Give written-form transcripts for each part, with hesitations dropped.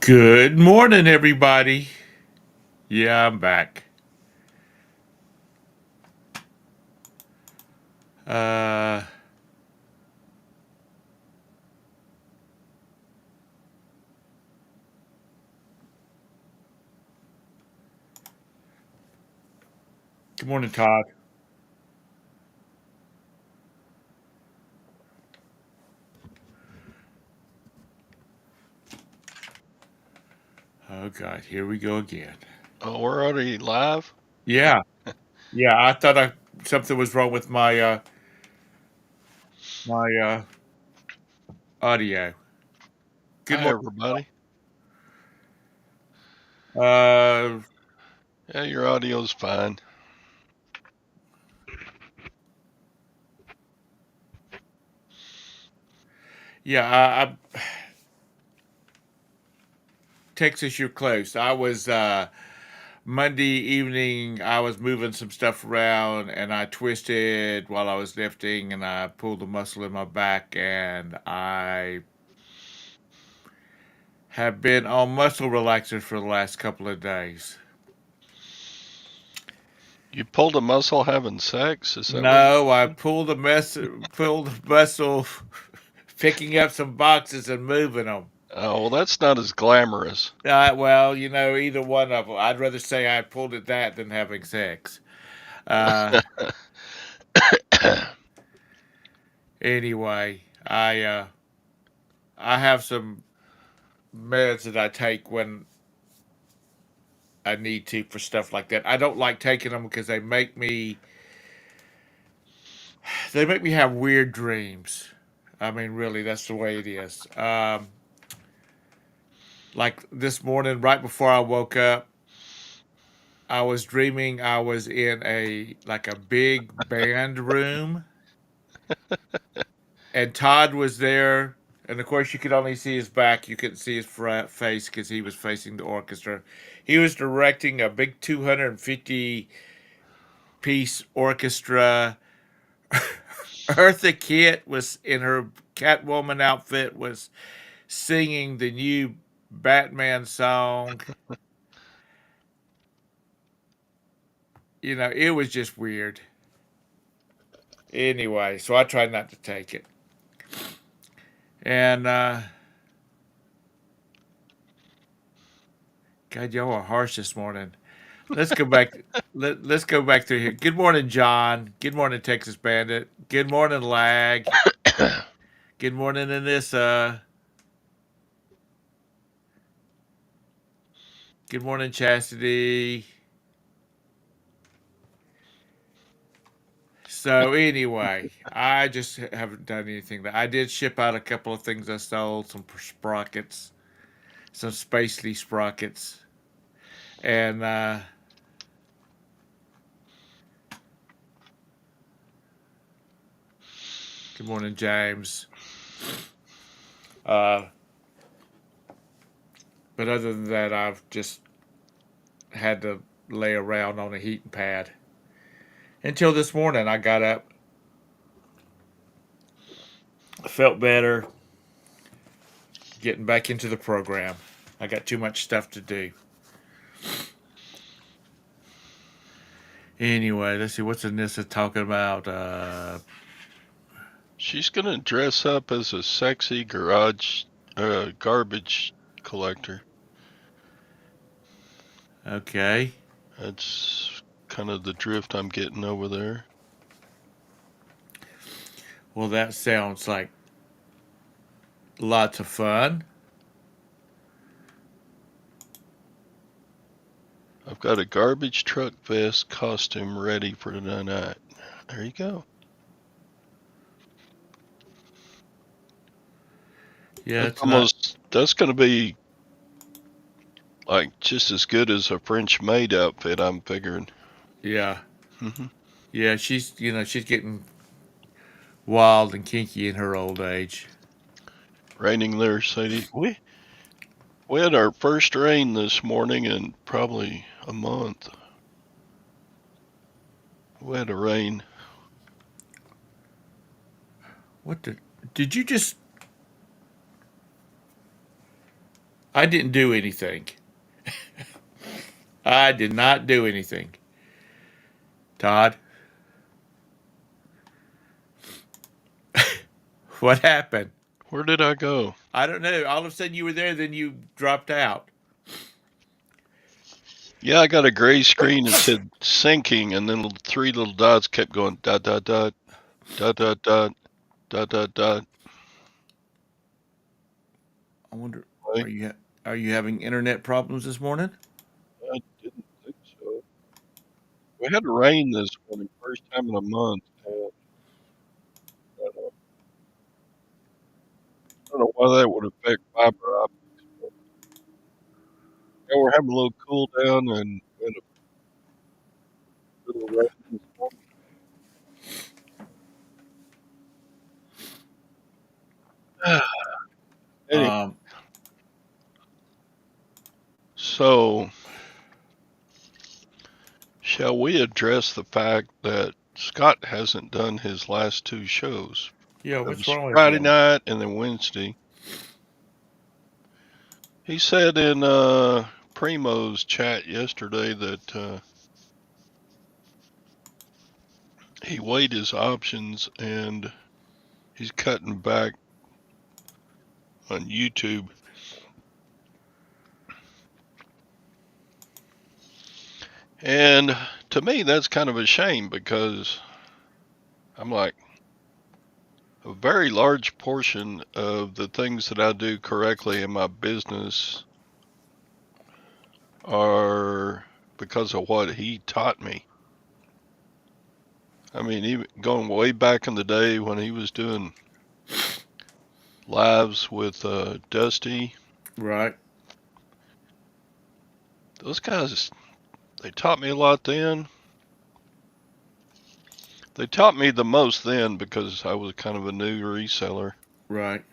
Good morning, everybody. Yeah, I'm back. Uh, Good morning, Todd. Oh God, here we go again. Oh, we're already live? Yeah, yeah. I thought something was wrong with my audio. Good Hi, morning. everybody. Uh, Yeah, your audio's fine. yeah. Texas, you're close. I was Monday evening. I was moving some stuff around, and I twisted while I was lifting, and I pulled a muscle in my back, and I have been on muscle relaxers for the last couple of days. You pulled a muscle having sex? Is that what you No, I said? pulled a muscle, picking up some boxes and moving them. Oh, well, that's not as glamorous. Well, either one of them. I'd rather say I pulled at that than having sex. Uh, anyway, I have some meds that I take when I need to for stuff like that. I don't like taking them because they make me have weird dreams. I mean, really, that's the way it is. Like this morning, right before I woke up, I was dreaming I was in a big band room, and Todd was there. And of course, you could only see his back. You couldn't see his face because he was facing the orchestra. He was directing a big 250-piece orchestra. Eartha Kitt was in her Catwoman outfit, was singing the new Batman song. It was just weird. Anyway, so I tried not to take it. And God, y'all are harsh this morning. Let's go back. Let's go back through here. Good morning, John. Good morning, Texas Bandit. Good morning, Lag. Good morning, Anissa. Good morning, Chastity. So anyway, I just haven't done anything. I did ship out a couple of things I sold, some sprockets, some spacely sprockets, and good morning, James. Uh, but other than that, I've just had to lay around on a heating pad until this morning. I got up, felt better, getting back into the program. I got too much stuff to do. Anyway, let's see what's Anissa talking about. She's gonna dress up as a sexy garage garbage collector. Okay, That's kind of the drift I'm getting over there. well that sounds like lots of fun. I've got a garbage truck vest costume ready for tonight. There you go. Yeah, it's not. That's gonna be like just as good as a French maid outfit, I'm figuring. Yeah, Hmm. yeah. She's getting wild and kinky in her old age. Raining there, Sadie. We had our first rain this morning in probably a month. We had a rain. What did you just? I didn't do anything. I did not do anything. Todd, what happened? Where did I go? I don't know. All of a sudden you were there, then you dropped out. Yeah, I got a gray screen that said syncing, and then three little dots kept going dot dot dot dot dot dot dot dot dot. I wonder, Right? are you having internet problems this morning? I didn't think so. We had rain this morning, first time in a month. And I don't know why that would affect fiber optics. But yeah, we're having a little cool down and a little rain this morning. Anyway, Um, so shall we address the fact that Scott hasn't done his last two shows? yeah, It what's was wrong with Friday him? night and then Wednesday. He said in Primo's chat yesterday that he weighed his options and he's cutting back on YouTube. And to me, that's kind of a shame because I'm like, a very large portion of the things that I do correctly in my business are because of what he taught me. I mean, even going way back in the day when he was doing lives with Dusty, Right, those guys, they taught me a lot then. They taught me the most then because I was kind of a new reseller. right.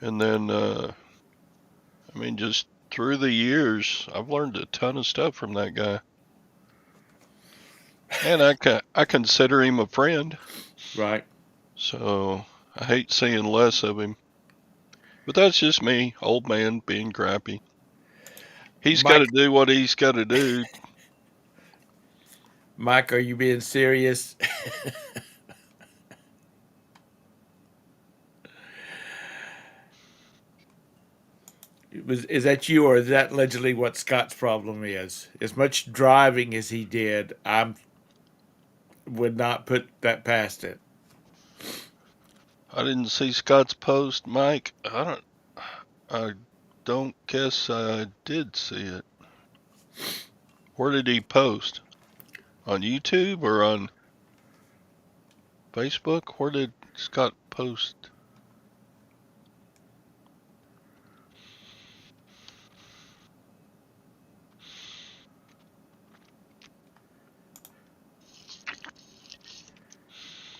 And then, I mean, just through the years, I've learned a ton of stuff from that guy. And I consider him a friend. Right. So I hate seeing less of him. But that's just me, old man, being crappy. He's got to Mike, do what he's got to do. Mike, are you being serious? Is that you, or is that allegedly what Scott's problem is? As much driving as he did, I would not put that past it. I didn't see Scott's post, Mike. I don't guess I did see it. Where did he post? On YouTube or on Facebook? Where did Scott post?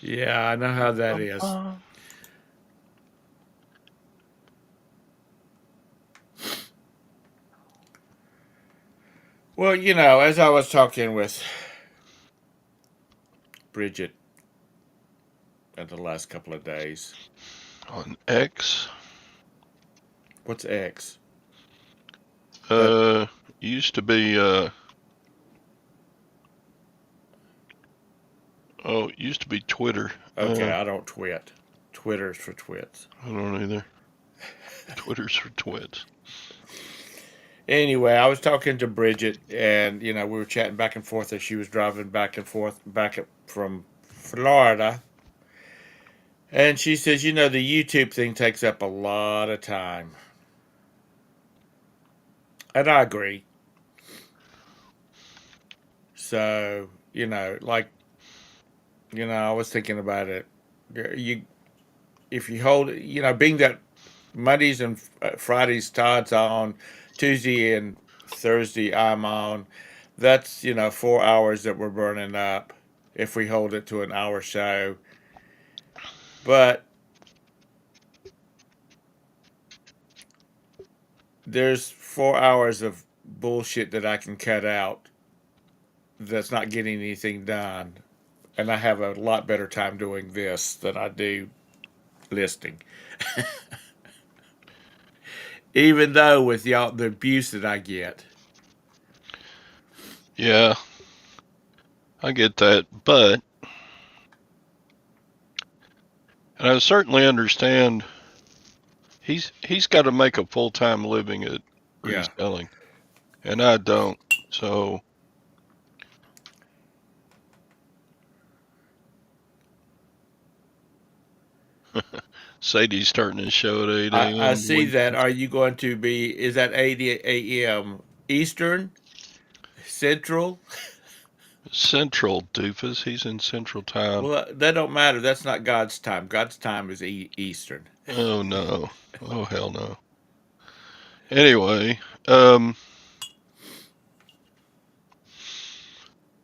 Yeah, I know how that Bum, is. bum. Well, as I was talking with Bridget in the last couple of days, On X. what's X? That Uh, used to be used to be Twitter. okay? I don't twit. Twitter's for twits. I don't either. Twitter's for twits. Anyway, I was talking to Bridget, and we were chatting back and forth as she was driving back and forth from Florida, and she says, the YouTube thing takes up a lot of time, and I agree. So like I was thinking about it. You if you hold, being that Mondays and Fridays Todd's on, Tuesday and Thursday I'm on. That's 4 hours that we're burning up if we hold it to an hour show. But there's 4 hours of bullshit that I can cut out that's not getting anything done, and I have a lot better time doing this than I do listing. even though with y'all the abuse that I get. Yeah, I get that, but and I certainly understand he's got to make a full-time living at Yeah. reselling, and I don't. So Sadie's starting his show at 8 I a.m. see that. Are you going to be, is that 8 a.m. Eastern, Central? Central, doofus. He's in Central Time. Well, that don't matter. That's not God's time. God's time is Eastern. Oh no. Oh hell no. Anyway, um,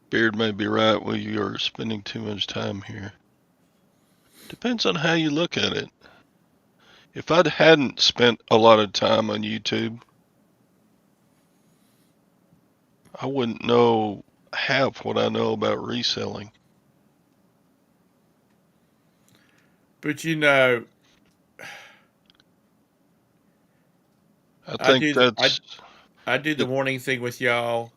Beard may be right. We are spending too much time here. Depends on how you look at it. If I hadn't spent a lot of time on YouTube, I wouldn't know half what I know about reselling. But you know, I I think do the, I that's I do the it. morning thing with y'all,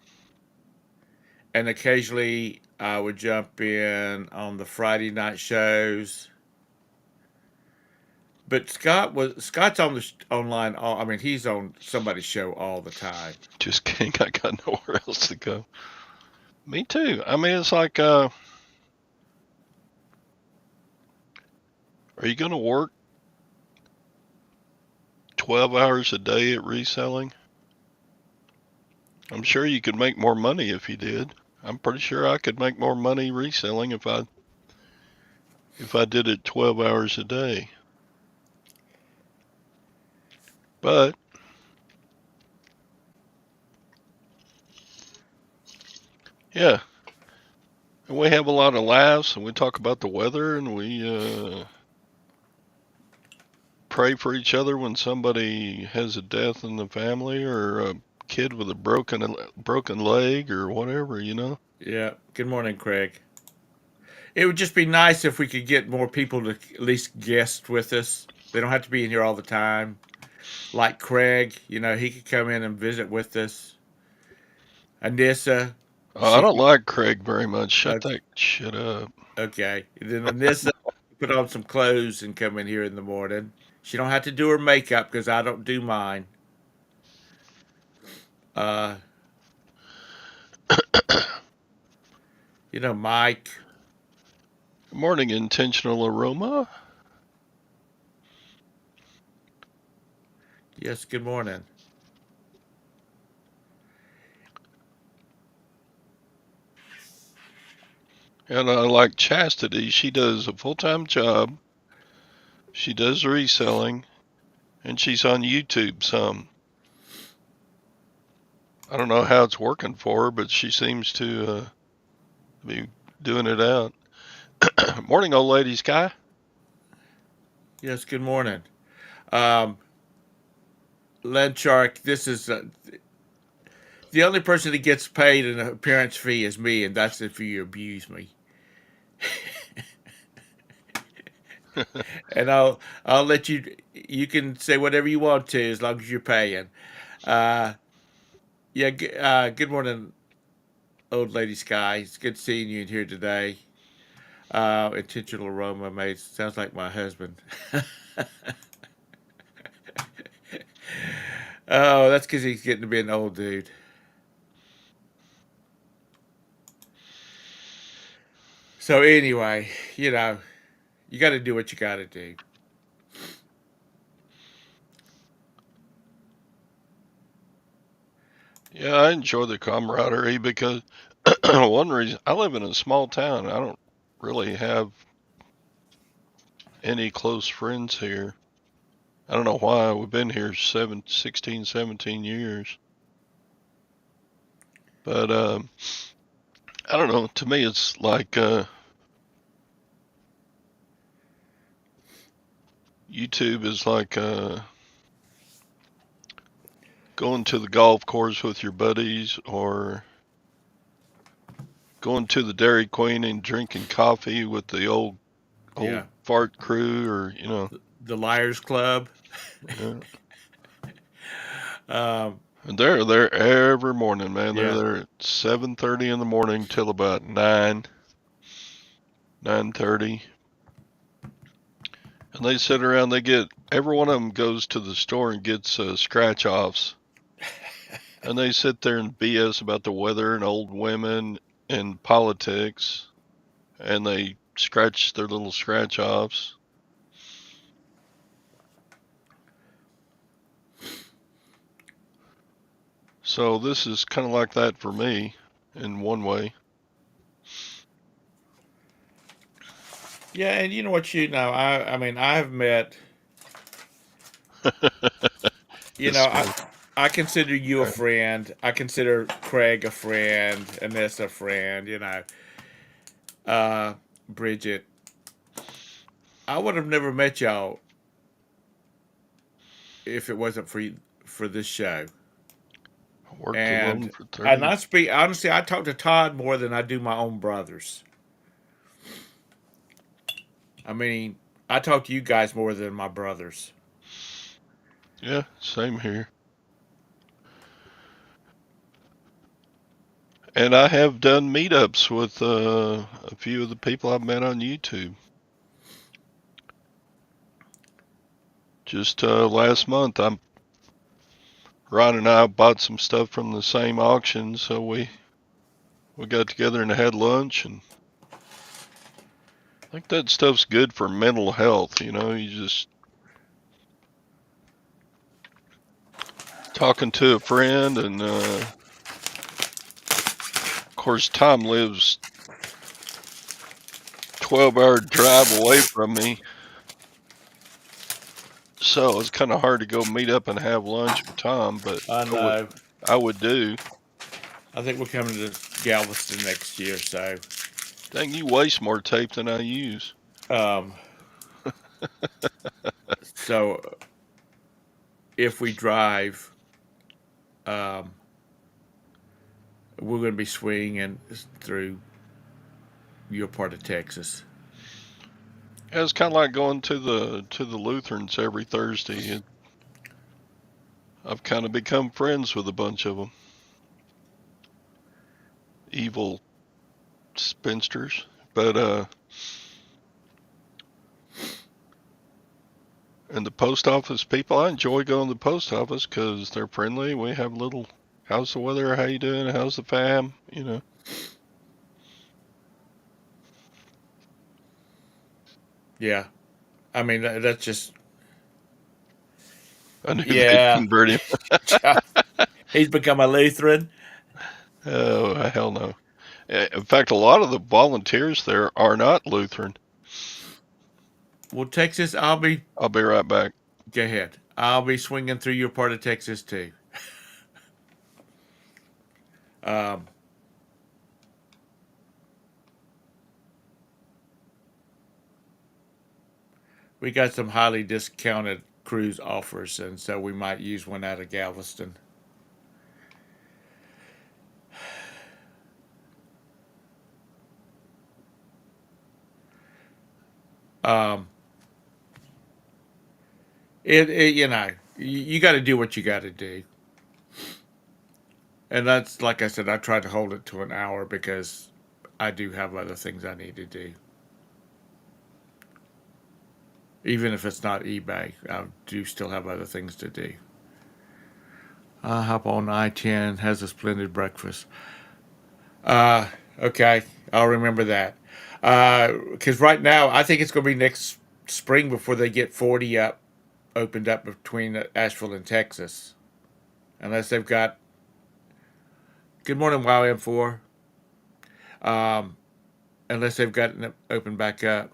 and occasionally I would jump in on the Friday night shows. But Scott's on the online. I mean, he's on somebody's show all the time. Just kidding. I got nowhere else to go. Me too. I mean, it's like, are you going to work 12 hours a day at reselling? I'm sure you could make more money if you did. I'm pretty sure I could make more money reselling if I did it 12 hours a day. But yeah, and we have a lot of laughs and we talk about the weather and we pray for each other when somebody has a death in the family or a kid with a broken leg or whatever, you know. Yeah. Good morning, Craig. It would just be nice if we could get more people to at least guest with us. They don't have to be in here all the time. Like Craig, he could come in and visit with us. Anissa, I she don't could. like Craig very much. Shut Okay, that shit up. okay. Then Anissa put on some clothes and come in here in the morning. She don't have to do her makeup because I don't do mine. Uh, Mike. Good morning, intentional aroma. Yes, good morning. And I like Chastity. She does a full-time job. She does reselling, and she's on YouTube some. I don't know how it's working for her, but she seems to be doing it out. Morning, old lady Sky. Yes, good morning. Um, Len Shark, this is the only person that gets paid an appearance fee is me, and that's if you abuse me. And I'll let you. You can say whatever you want to as long as you're paying. Uh, yeah. Good morning, old lady Sky. It's good seeing you in here today. Intentional aroma mate sounds like my husband. Oh, that's because he's getting to be an old dude. So anyway, you got to do what you got to do. Yeah, I enjoy the camaraderie because one reason I live in a small town. I don't really have any close friends here. I don't know why. We've been here 16, 17 years. But I don't know. To me, it's like YouTube is like going to the golf course with your buddies or going to the Dairy Queen and drinking coffee with the old Yeah, fart crew or. the Liars Club. Yeah. Um, And they're there every morning, man. They're yeah. there at 7:30 in the morning till about 9:30. And they sit around, every one of them goes to the store and gets scratch offs. And they sit there and BS about the weather and old women and politics. And they scratch their little scratch offs. So this is kind of like that for me in one way. Yeah, and you know what, I mean, I've met, you know, It's I funny. I consider you a friend. I consider Craig a friend, Anessa a friend, uh, Bridget. I would have never met y'all if it wasn't for this show. I worked alone And for and 30. I speak honestly, I talk to Todd more than I do my own brothers. I mean, I talk to you guys more than my brothers. Yeah, same here. And I have done meetups with a few of the people I've met on YouTube. Just last month, Ron and I bought some stuff from the same auction, so we got together and had lunch, and I think that stuff's good for mental health. You just talking to a friend, and of course Tom lives 12-hour drive away from me, so it's kind of hard to go meet up and have lunch with Tom, but I know. I would do. I think we're coming to Galveston next year, so Dang, you waste more tape than I use. um, so if we drive, um, we're going to be swinging through your part of Texas. Yeah, it's kind of like going to the Lutherans every Thursday. I've kind of become friends with a bunch of them. Evil spinsters. But and the post office people, I enjoy going to the post office because they're friendly. We have a little, how's the weather? How you doing? How's the fam? Yeah, I mean that's just I knew they'd yeah. convert him. He's become a Lutheran. Oh, hell no. In fact, a lot of the volunteers there are not Lutheran. Well, Texas, I'll be. I'll be right back. Go ahead. I'll be swinging through your part of Texas too. Um, we got some highly discounted cruise offers, and so we might use one out of Galveston. Um, it you got to do what you got to do, and that's like I said. I tried to hold it to an hour because I do have other things I need to do. Even if it's not eBay, I do still have other things to do. Hop on I-10, has a splendid breakfast. Uh, okay, I'll remember that. Because right now, I think it's going to be next spring before they get 40 opened up between Asheville and Texas. Unless they've got. Good morning, YM4. Um, unless they've gotten it opened back up.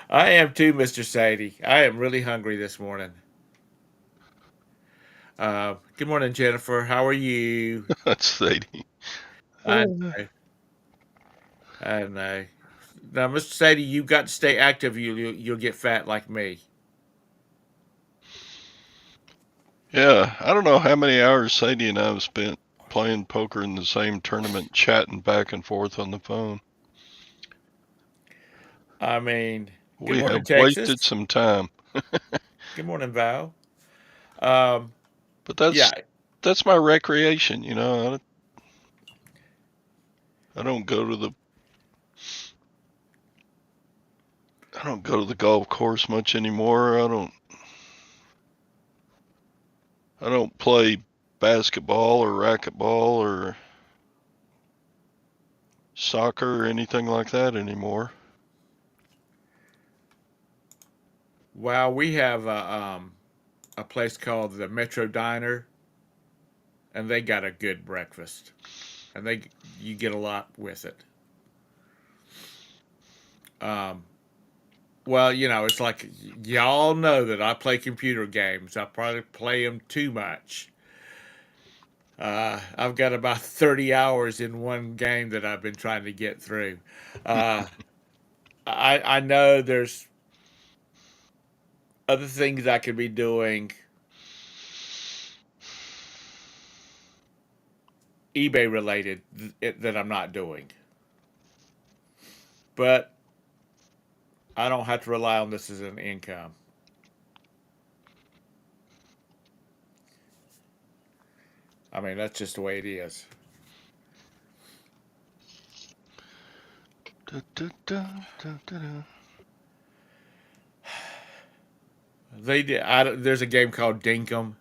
I am too, Mr. Sadie. I am really hungry this morning. Good morning, Jennifer. How are you? That's Sadie. I know. I know. Now, Mr. Sadie, you've got to stay active. You'll get fat like me. Yeah, I don't know how many hours Sadie and I have spent playing poker in the same tournament, chatting back and forth on the phone. I mean, good We morning, have wasted Texas. some time. Good morning, Val. Um, But yeah, that's my recreation, you know. I don't go to the I don't go to the golf course much anymore. I don't play basketball or racquetball or soccer or anything like that anymore. well, we have a place called the Metro Diner, and they got a good breakfast, and they you get a lot with it. Um, well, it's like y'all know that I play computer games. I probably play them too much. I've got about 30 hours in one game that I've been trying to get through. Uh, I know there's other things I could be doing eBay related that I'm not doing, but I don't have to rely on this as an income. I mean, that's just the way it is. Da, da, da, da, da, da. They did. There's a game called Dinkum.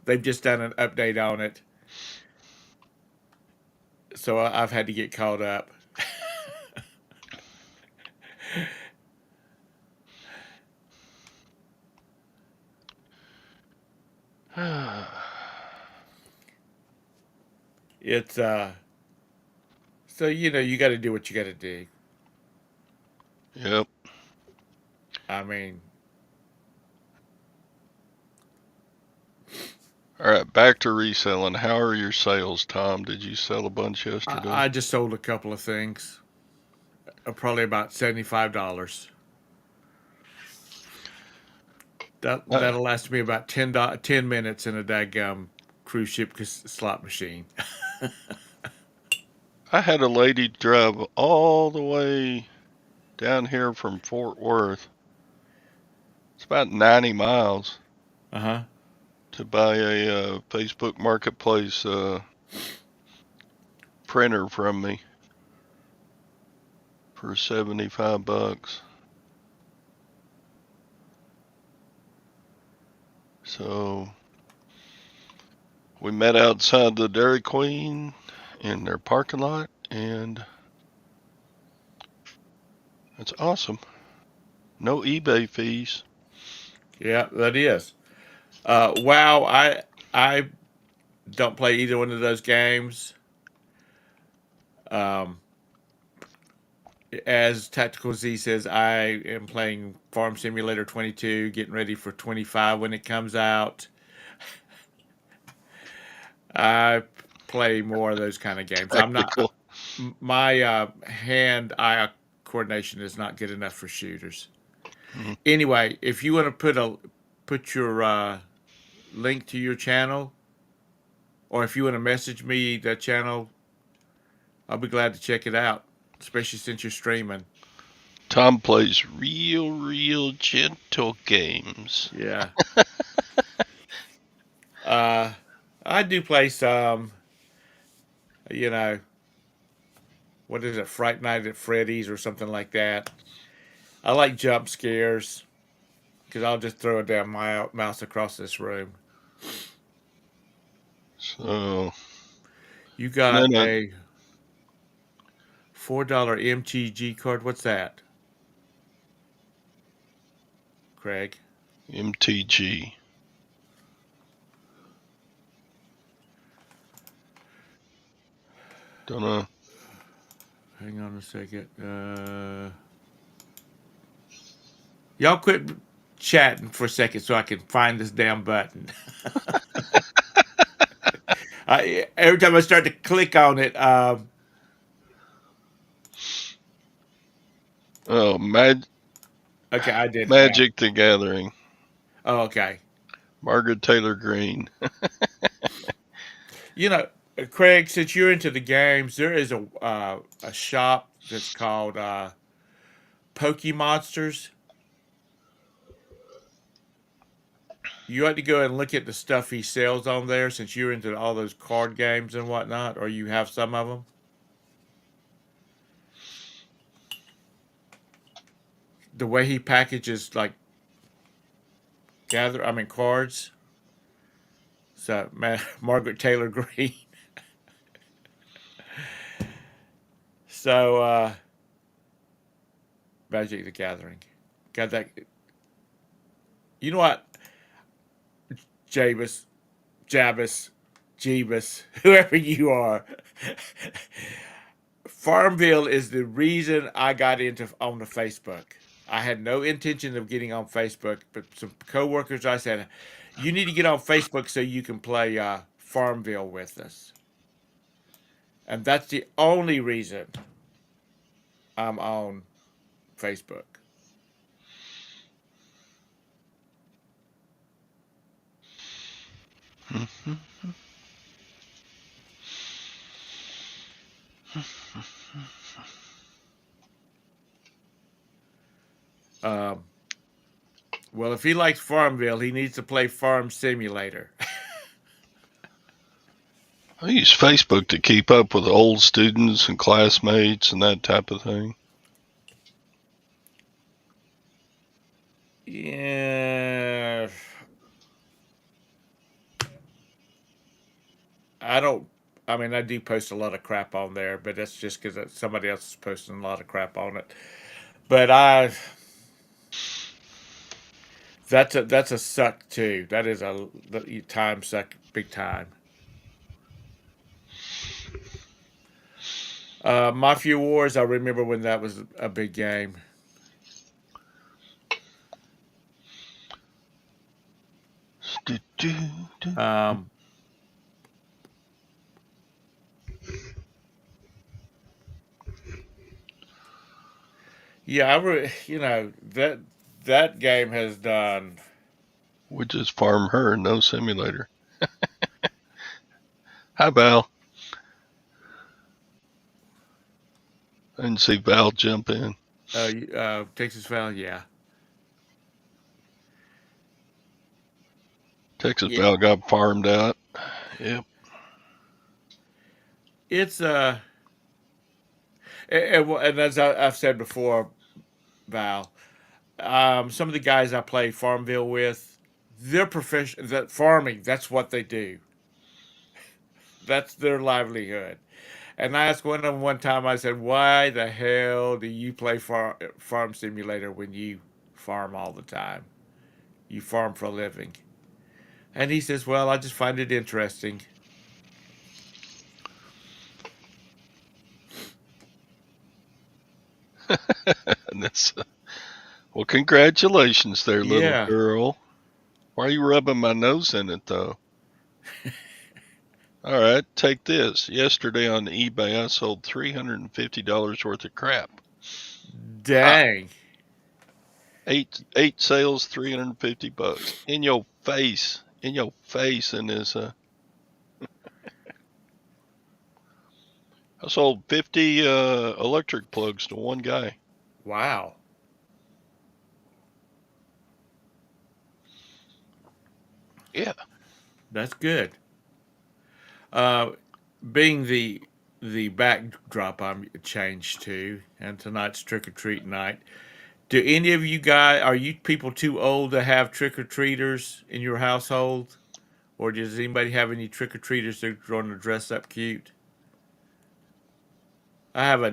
They've just done an update on it, so I've had to get caught up. It's so you got to do what you got to do. Yep. I mean, All right, back to reselling. How are your sales, Tom? Did you sell a bunch yesterday? I just sold a couple of things, probably about $75. I, That'll last me about 10 minutes in a daggum cruise ship slot machine. I had a lady drive all the way down here from Fort Worth. It's about 90 miles Uh huh. to buy a Facebook Marketplace printer from me for 75 bucks. So we met outside the Dairy Queen in their parking lot, and it's awesome. No eBay fees. Yeah, that is. Wow, I don't play either one of those games. Um, as Tactical Z says, I am playing Farm Simulator 22, getting ready for 25 when it comes out. I play more of those kind of games. I'm not Tactical. my hand-eye coordination is not good enough for shooters. Mhm. Anyway, if you want to put your link to your channel, or if you want to message me that channel, I'll be glad to check it out, especially since you're streaming. Tom plays real gentle games. Yeah. Uh, I do play some, you know, what is it, Fright Night at Freddy's or something like that. I like jump scares because I'll just throw a damn mouse across this room. So, You and then got a a $4 MTG card. What's that, Craig? MTG. Don't know. Hang on a second. Y'all quit chatting for a second so I can find this damn button. Every time I start to click on it, Oh, okay, I did it now. Magic the Gathering. Oh, okay. Margaret Taylor Green. You know, Craig, since you're into the games, there is a shop that's called Pokemonsters. You ought to go and look at the stuff he sells on there since you're into all those card games and whatnot, or you have some of them. The way he packages like cards. So man, Margaret Taylor Green. So Magic the Gathering. Got that. You know what, Jabus, Jabus, Jeebus, whoever you are. Farmville is the reason I got into on the Facebook. I had no intention of getting on Facebook, but some coworkers I said, "You need to get on Facebook so you can play Farmville with us." And that's the only reason I'm on Facebook. Um, well, if he likes Farmville, he needs to play Farm Simulator. I use Facebook to keep up with old students and classmates and that type of thing. Yeah, I don't. I mean, I do post a lot of crap on there, but that's just because somebody else is posting a lot of crap on it. But that's a suck too. That is a time suck big time. Mafia Wars. I remember when that was a big game. Um, yeah, that game has done. We just farm her, no simulator. Hi, Val. I didn't see Val jump in. Texas Val, yeah. Texas Yeah, Val got farmed out. Yep. it's and as I've said before, Val, some of the guys I play Farmville with, they're professional. That farming, that's what they do. That's their livelihood. And I asked one of them one time. I said, "Why the hell do you play farm simulator when you farm all the time? You farm for a living." And he says, "Well, I just find it interesting." And that's, well, congratulations there, little Yeah. girl. Why are you rubbing my nose in it, though? All right, take this. Yesterday on eBay, I sold $350 worth of crap. Ha! Dang. Eight sales, $350. In your face. And this, I sold 50 electric plugs to one guy. Wow. Yeah. That's good. Uh, being the backdrop I'm changed to, and tonight's trick or treat night. Do any of you guys are you people too old to have trick or treaters in your household, or does anybody have any trick or treaters that are going to dress up cute? I have a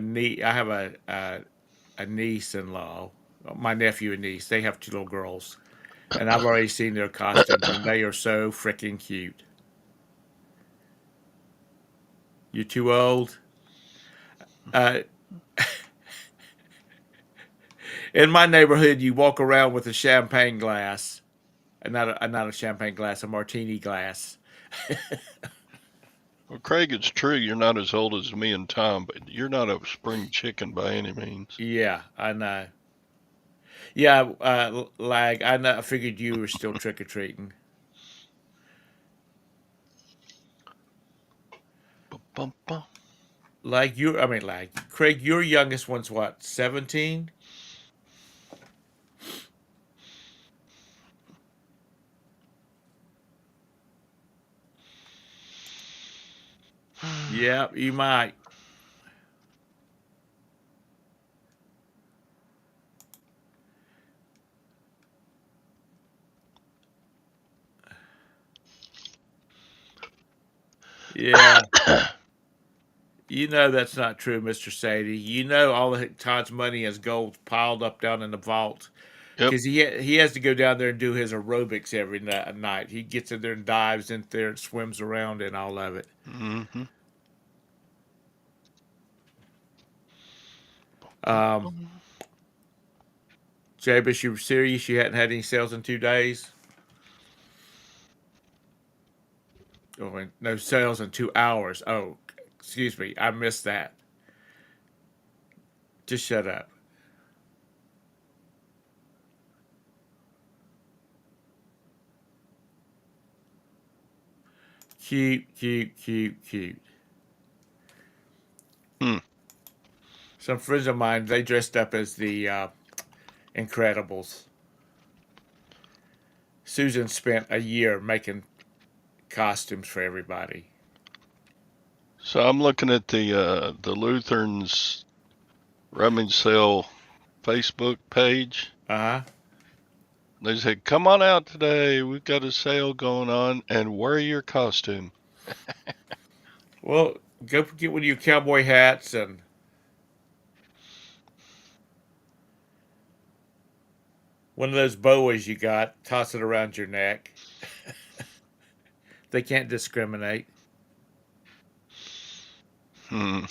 niece in law, my nephew and niece. They have two little girls, and I've already seen their costumes, and they are so freaking cute. You're too old. Uh, in my neighborhood, you walk around with a champagne glass, not a champagne glass, a martini glass. Well, Craig, it's true you're not as old as me and Tom, but you're not a spring chicken by any means. Yeah, I know. Yeah, lag. I know. I figured you were still trick or treating. Bum, bum. Lag. Craig. Your youngest one's what? 17. Yeah, you might. Yeah. You know that's not true, Mr. Sadie. You know all of Todd's money is gold piled up down in the vault Yep. because he has to go down there and do his aerobics every night. He gets in there and dives in there and swims around in all of it. Mm-hmm. Um, Jabez, you were serious? You hadn't had any sales in 2 days? Oh, no sales in 2 hours. Oh, excuse me. I missed that. Just shut up. Cute, cute, cute, cute. Hmm. Some friends of mine, they dressed up as the Incredibles. Susan spent a year making costumes for everybody. So I'm looking at the Lutherans rummage sale Facebook page. Uh huh. They said, "Come on out today. We've got a sale going on, and wear your costume." Well, go get one of your cowboy hats and one of those boas you got. Toss it around your neck. They can't discriminate. Hmm.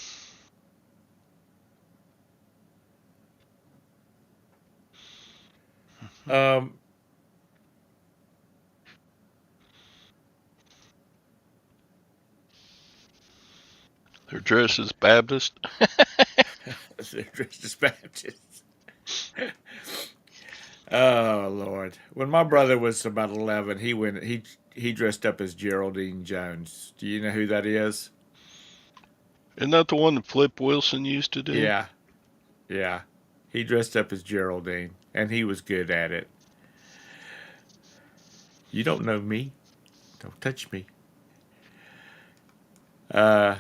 Um, They're dressed as Baptist. they're dressed as Baptists. Oh Lord! When my brother was about 11, he dressed up as Geraldine Jones. Do you know who that is? Isn't that the one that Flip Wilson used to do? Yeah, yeah. He dressed up as Geraldine, and he was good at it. You don't know me. Don't touch me. Uh,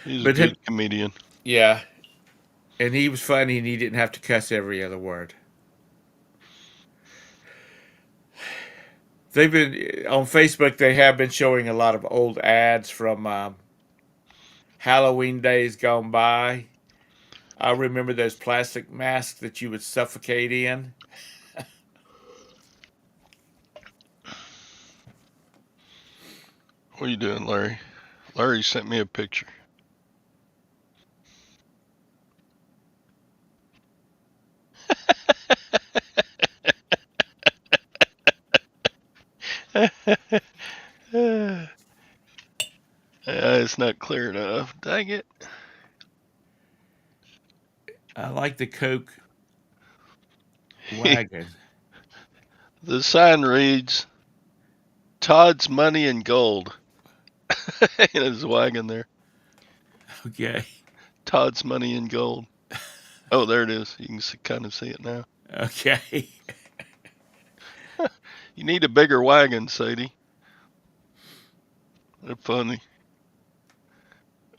He's a but good him, comedian. yeah, and he was funny, and he didn't have to cuss every other word. They've been on Facebook. They have been showing a lot of old ads from Halloween days gone by. I remember those plastic masks that you would suffocate in. What are you doing, Larry? Larry sent me a picture. It's not clear enough. Dang it. I like the Coke wagon. The sign reads Todd's Money and Gold. In his wagon there. Okay, Todd's Money and Gold. Oh, there it is. You can kind of see it now. okay. You need a bigger wagon, Sadie. They're funny.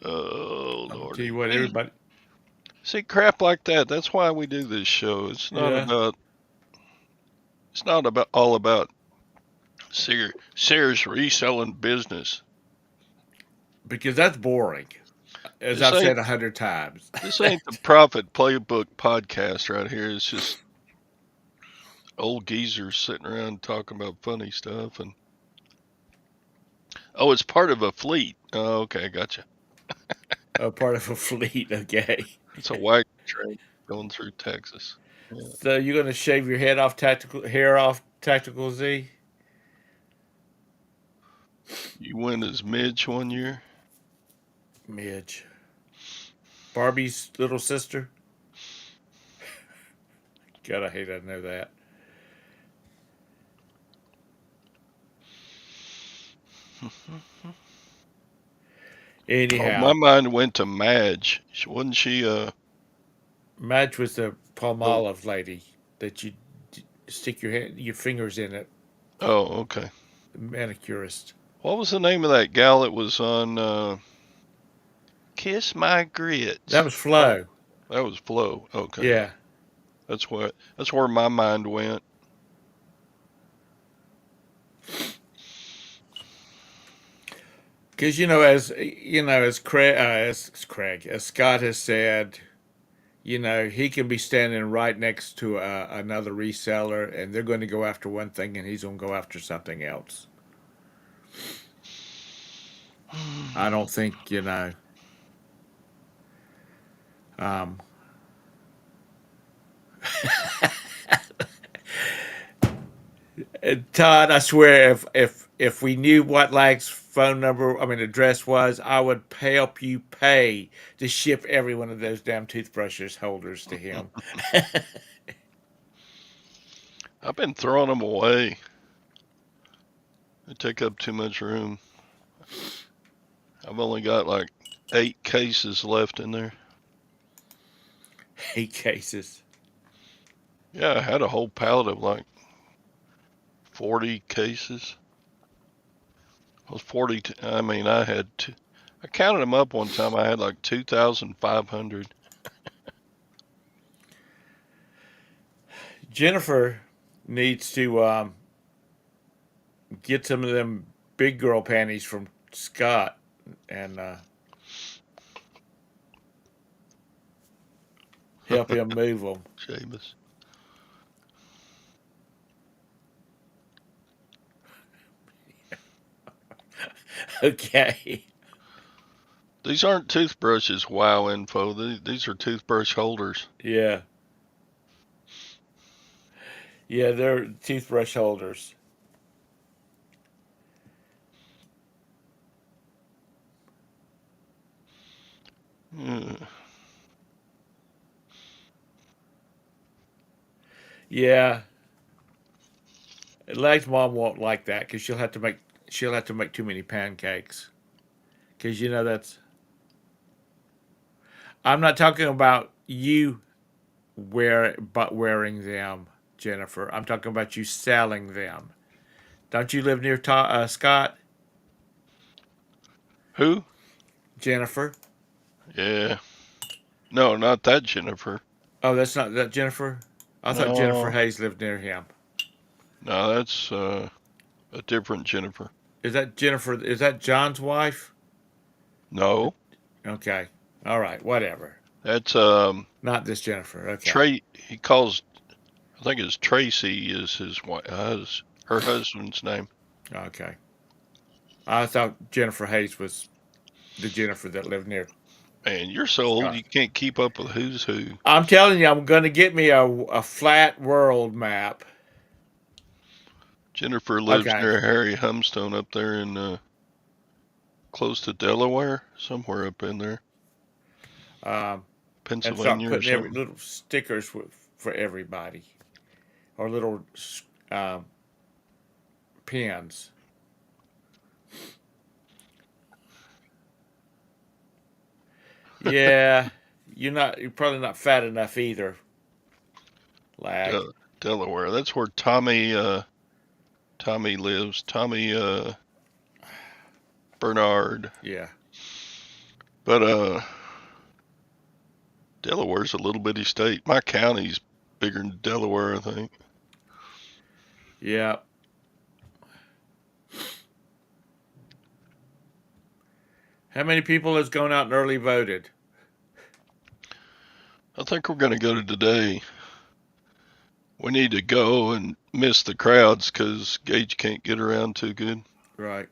Oh, I'll tell Lordy. you what, See, everybody. see, crap like that. That's why we do this show. Yeah, It's not about all about Sears reselling business. because that's boring, as This I've ain't said 100 times. this ain't the Profit Playbook podcast right here. It's just old geezers sitting around talking about funny stuff and oh, it's part of a fleet. Oh, okay, gotcha. A part of a fleet. Okay. It's a wagon train going through Texas. Yeah. So you're gonna shave your hair off Tactical Z, You went as Midge one year. Midge, Barbie's little sister. God, I hate I know that. Oh, my Anyhow, mind went to Madge. Wasn't she Madge was the the Palmolive lady that you stick your fingers in it, oh, okay. the manicurist. What was the name of that gal that was on Kiss My That Grits? was Flo. That was Flo. Okay. Yeah. That's where my mind went. Because as Scott has said, he can be standing right next to another reseller, and they're going to go after one thing, and he's going to go after something else. I don't think Um, Todd, I swear, if we knew what Lag's address was, I would help you pay to ship every one of those damn toothbrushes holders to him. I've been throwing them away. They take up too much room. I've only got like 8 cases left in there. 8 cases. Yeah, I had a whole pallet of like 40 cases. I was 40. I had two. I counted them up one time. I had like 2,500. Jennifer needs to get some of them big girl panties from Scott and help him move them. Seamus. Okay. These aren't toothbrushes, wow info. These are toothbrush holders. Yeah. Yeah, they're toothbrush holders. Mm. Yeah. Lag's mom won't like that because she'll have to make too many pancakes. Because that's. I'm not talking about you wearing them, Jennifer. I'm talking about you selling them. Don't you live near Scott, Who? Jennifer? Yeah. No, not that Jennifer. Oh, that's not that Jennifer. I thought Jennifer No, Hayes lived near him. no, that's a different Jennifer. Is that Jennifer? Is that John's wife? No, Okay. All right. Whatever. that's Not this Jennifer. Okay. Trey. He calls. I think it's Tracy is his wife. Her husband's name. Okay. I thought Jennifer Hayes was the Jennifer that lived near Man, you're so old Scott. you can't keep up with who's who. I'm telling you, I'm going to get me a flat world map. Jennifer lives Okay. near Harry Humstone up there in close to Delaware, somewhere up in there, Um, and start Pennsylvania or putting every something. little stickers for everybody or little um, pins. Yeah, you're probably not fat enough either, Lag. Delaware. That's where Tommy lives. Tommy Bernard. Yeah. But Delaware's a little bitty state. My county's bigger than Delaware, I think. Yeah. How many people has gone out and early voted? I think we're going to go to today. We need to go and miss the crowds because Gage can't get around too good. Right.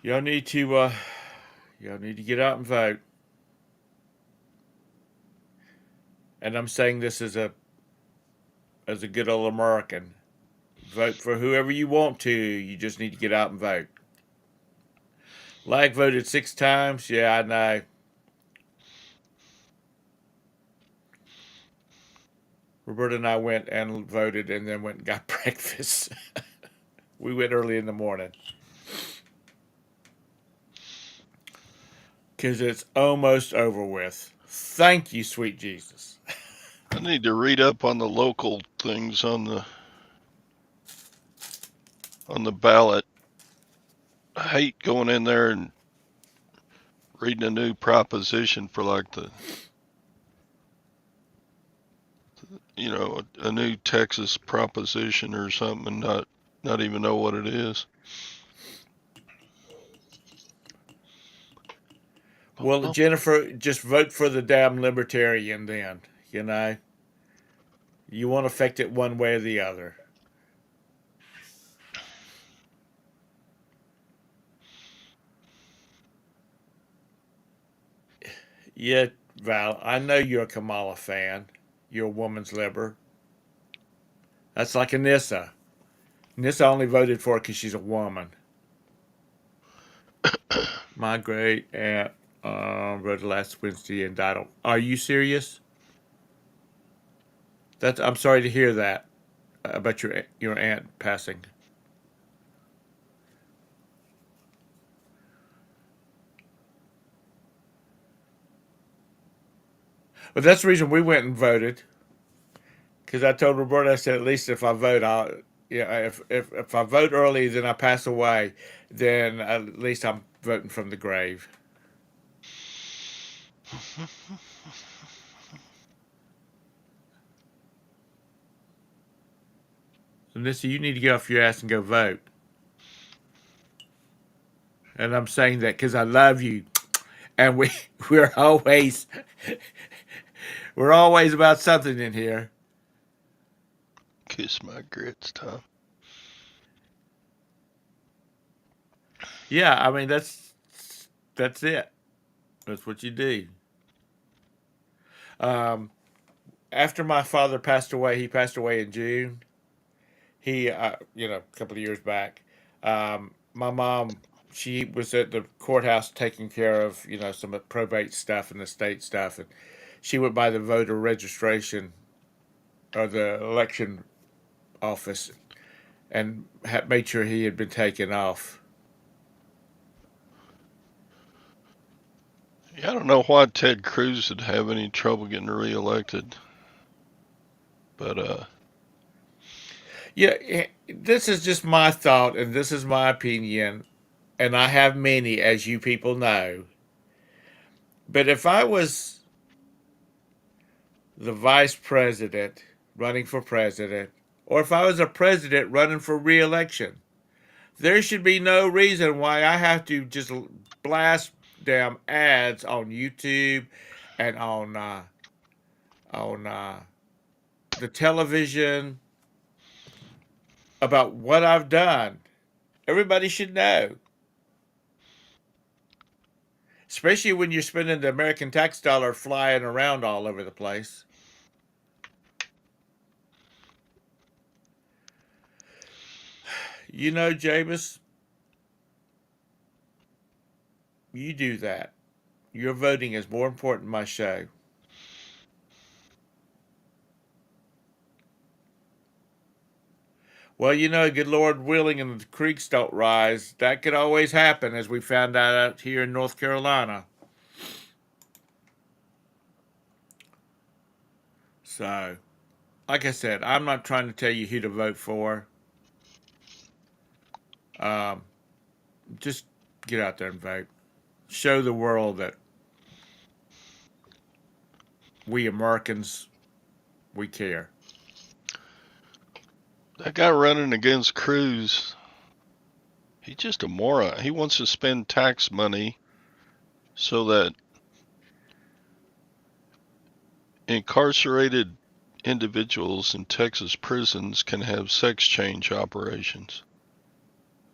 Y'all need to get out and vote. And I'm saying this as a good old American. Vote for whoever you want to. You just need to get out and vote. Lag voted 6 times. Yeah, I know. Roberta and I went and voted and then went and got breakfast. We went early in the morning. Because it's almost over with. Thank you, sweet Jesus. I need to read up on the local things on the on the ballot. I hate going in there and reading a new proposition for like a new Texas proposition or something and not even know what it is. Well, Oh, Jennifer, just vote for the damn libertarian then. You know, you won't affect it one way or the other. Yeah, Val, I know you're a Kamala fan. You're a woman's liber. That's like Anissa. Anissa only voted for her because she's a woman. My great aunt voted last Wednesday and died. Are you serious? I'm sorry to hear that about your aunt passing. But that's the reason we went and voted. Because I told Roberta, I said, at least if I vote, I'll, yeah, if I vote early, then I pass away, then at least I'm voting from the grave. So, Nissa, you need to get off your ass and go vote. And I'm saying that because I love you, and we're always we're always about something in here. kiss my grits, Tom. Yeah, I mean that's it. That's what you do. Um, After my father passed away, he passed away in June. A couple of years back. My mom, she was at the courthouse taking care of, some probate stuff and the state stuff, and she went by the voter registration or the election office and made sure he had been taken off. Yeah, I don't know why Ted Cruz would have any trouble getting reelected, but Yeah, this is just my thought, and this is my opinion, and I have many, as you people know. But if I was the vice president running for president, or if I was a president running for reelection, there should be no reason why I have to just blast damn ads on YouTube and on the television about what I've done. Everybody should know, especially when you're spending the American tax dollar flying around all over the place. You know, Jameis, you do that. Your voting is more important than my show. Well, good Lord willing, and the creeks don't rise. That could always happen, as we found out here in North Carolina. So, like I said, I'm not trying to tell you who to vote for. Um, just get out there and vote. Show the world that we Americans, we care. that guy running against Cruz, he's just a moron. He wants to spend tax money so that incarcerated individuals in Texas prisons can have sex change operations.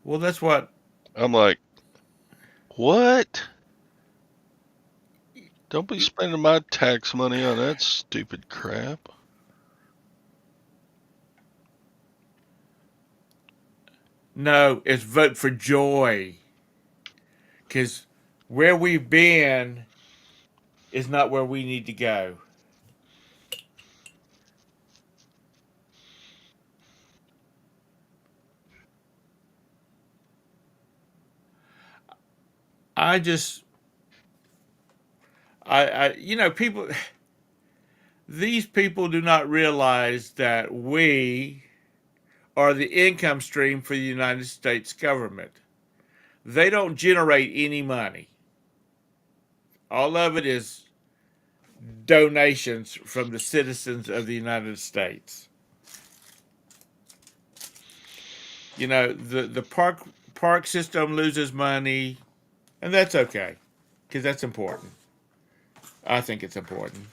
Well, that's what. I'm like, what? Don't be spending my tax money on that stupid crap. No, it's vote for joy. Because where we've been is not where we need to go. I just, people, these people do not realize that we are the income stream for the United States government. They don't generate any money. All of it is donations from the citizens of the United States. You know, the park system loses money, and that's okay because that's important. I think it's important.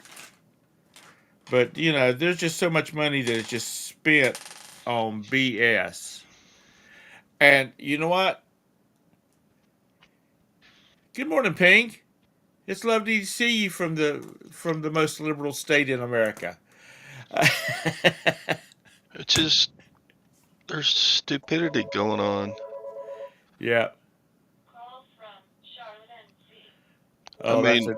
But you know, there's just so much money that is just spent on BS. And you know what? Good morning, Pink. It's lovely to see you from the most liberal state in America. It's just there's stupidity going on. Yeah. I Oh, that's mean, a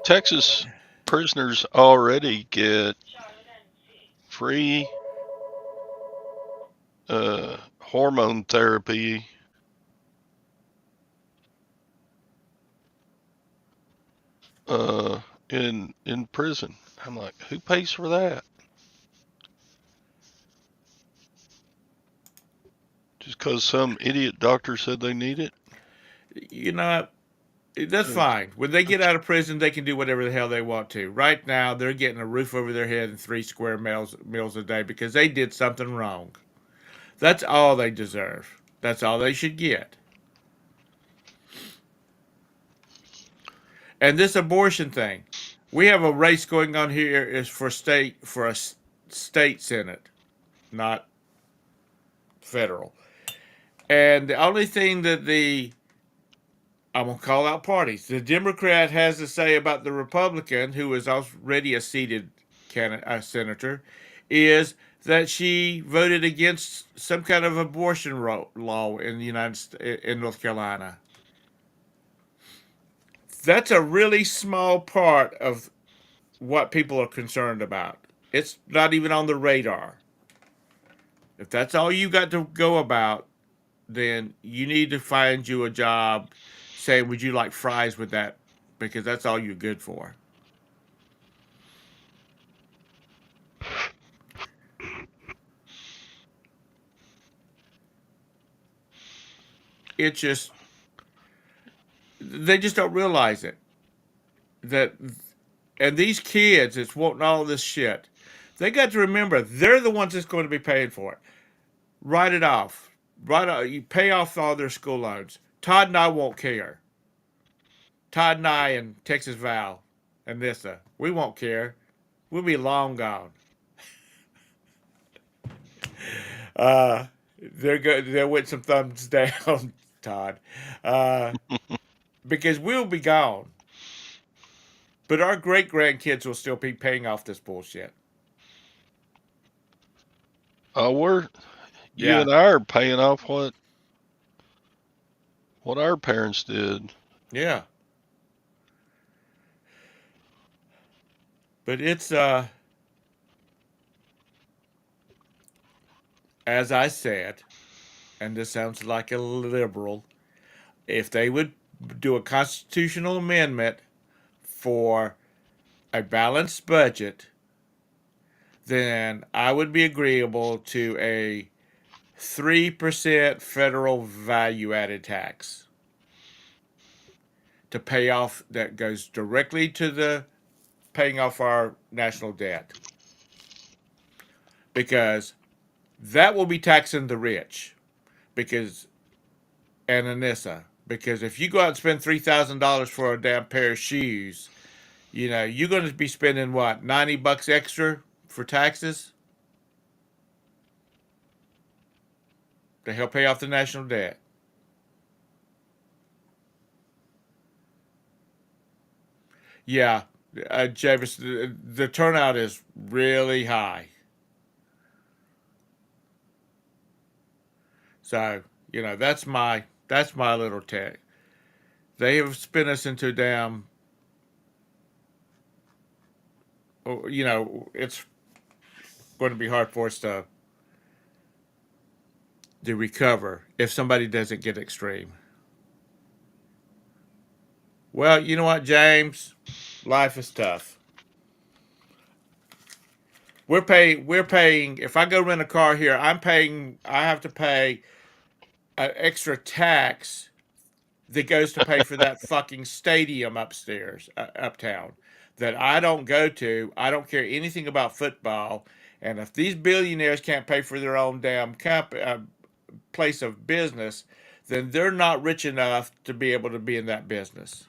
Texas prisoners already get free hormone therapy in prison. I'm like, who pays for that? Just because some idiot doctor said they need it? you know that's It's, fine. When they get it's, out of prison, they can do whatever the hell they want to. Right now, they're getting a roof over their head and 3 square meals a day because they did something wrong. That's all they deserve. That's all they should get. And this abortion thing, we have a race going on here is for a state senate, not federal. And the only thing that the I'm gonna call out parties the Democrat has to say about the Republican, who is already a seated senator, is that she voted against some kind of abortion law in the in North Carolina. That's a really small part of what people are concerned about. It's not even on the radar. If that's all you got to go about, then you need to find you a job saying, would you like fries with that? Because that's all you're good for. It just, they just don't realize it. That, and these kids that's wanting all this shit, they got to remember they're the ones that's going to be paying for it. Write it off. You pay off all their school loans. Todd and I won't care. Todd and I and Texas Val and Nissa, we won't care. We'll be long gone. Uh, they're good. There went some thumbs down, Todd, uh, because we'll be gone. But our great grandkids will still be paying off this bullshit. we're you Yeah, and I are paying off what our parents did. yeah. But it's as I said, and this sounds like a liberal. If they would do a constitutional amendment for a balanced budget, then I would be agreeable to a 3% federal value added tax to pay off that goes directly to the paying off our national debt because that will be taxing the rich because and Anissa because if you go out and spend $3,000 for a damn pair of shoes, you know you're going to be spending what $90 extra for taxes to help pay off the national debt. Yeah, Javis, the turnout is really high. So you know that's my little tech. They have spin us into damn. You know, it's going to be hard for us to recover if somebody doesn't get extreme. Well, you know what, James, life is tough. We're paying. If I go rent a car here, I have to pay an extra tax that goes to pay for that fucking stadium upstairs, uptown, that I don't go to. I don't care anything about football. And if these billionaires can't pay for their own damn place of business, then they're not rich enough to be able to be in that business.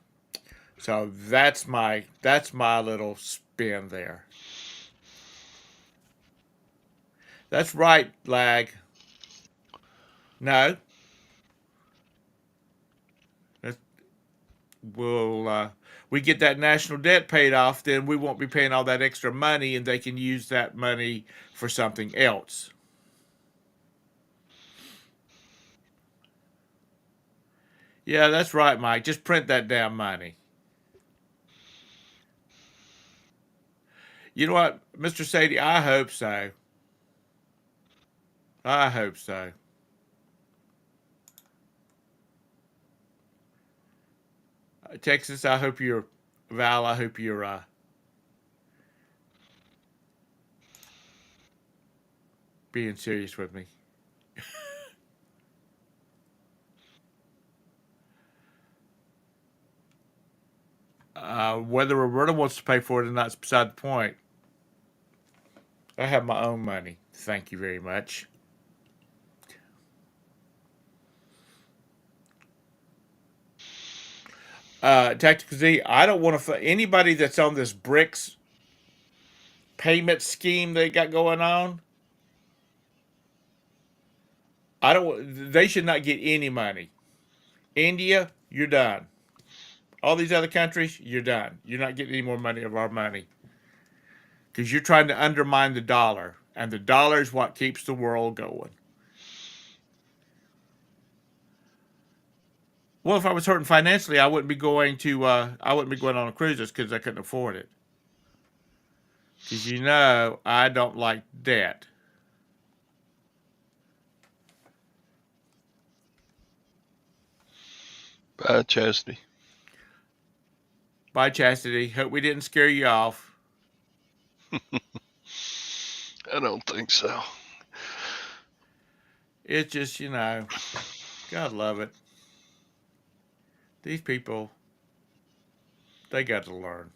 So that's my little spin there. That's right, lag. No, that's, we'll we get that national debt paid off, then we won't be paying all that extra money, and they can use that money for something else. Yeah, that's right, Mike. Just print that damn money. You know what, Mr. Sadie? I hope so. I hope so. Texas, I hope you're Val. I hope you're being serious with me. Whether Roberta wants to pay for it or not is beside the point. I have my own money. Thank you very much. Tactical Z, I don't want to. Anybody that's on this BRICS payment scheme they got going on, I don't. They should not get any money. India, you're done. All these other countries, you're done. You're not getting any more money of our money because you're trying to undermine the dollar, and the dollar is what keeps the world going. Well, if I was hurting financially, I wouldn't be going to. I wouldn't be going on a cruises because I couldn't afford it. Because I don't like debt. Bye, Chastity. Bye, Chastity. Hope we didn't scare you off. I don't think so. It's just, God love it. These people, they got to learn.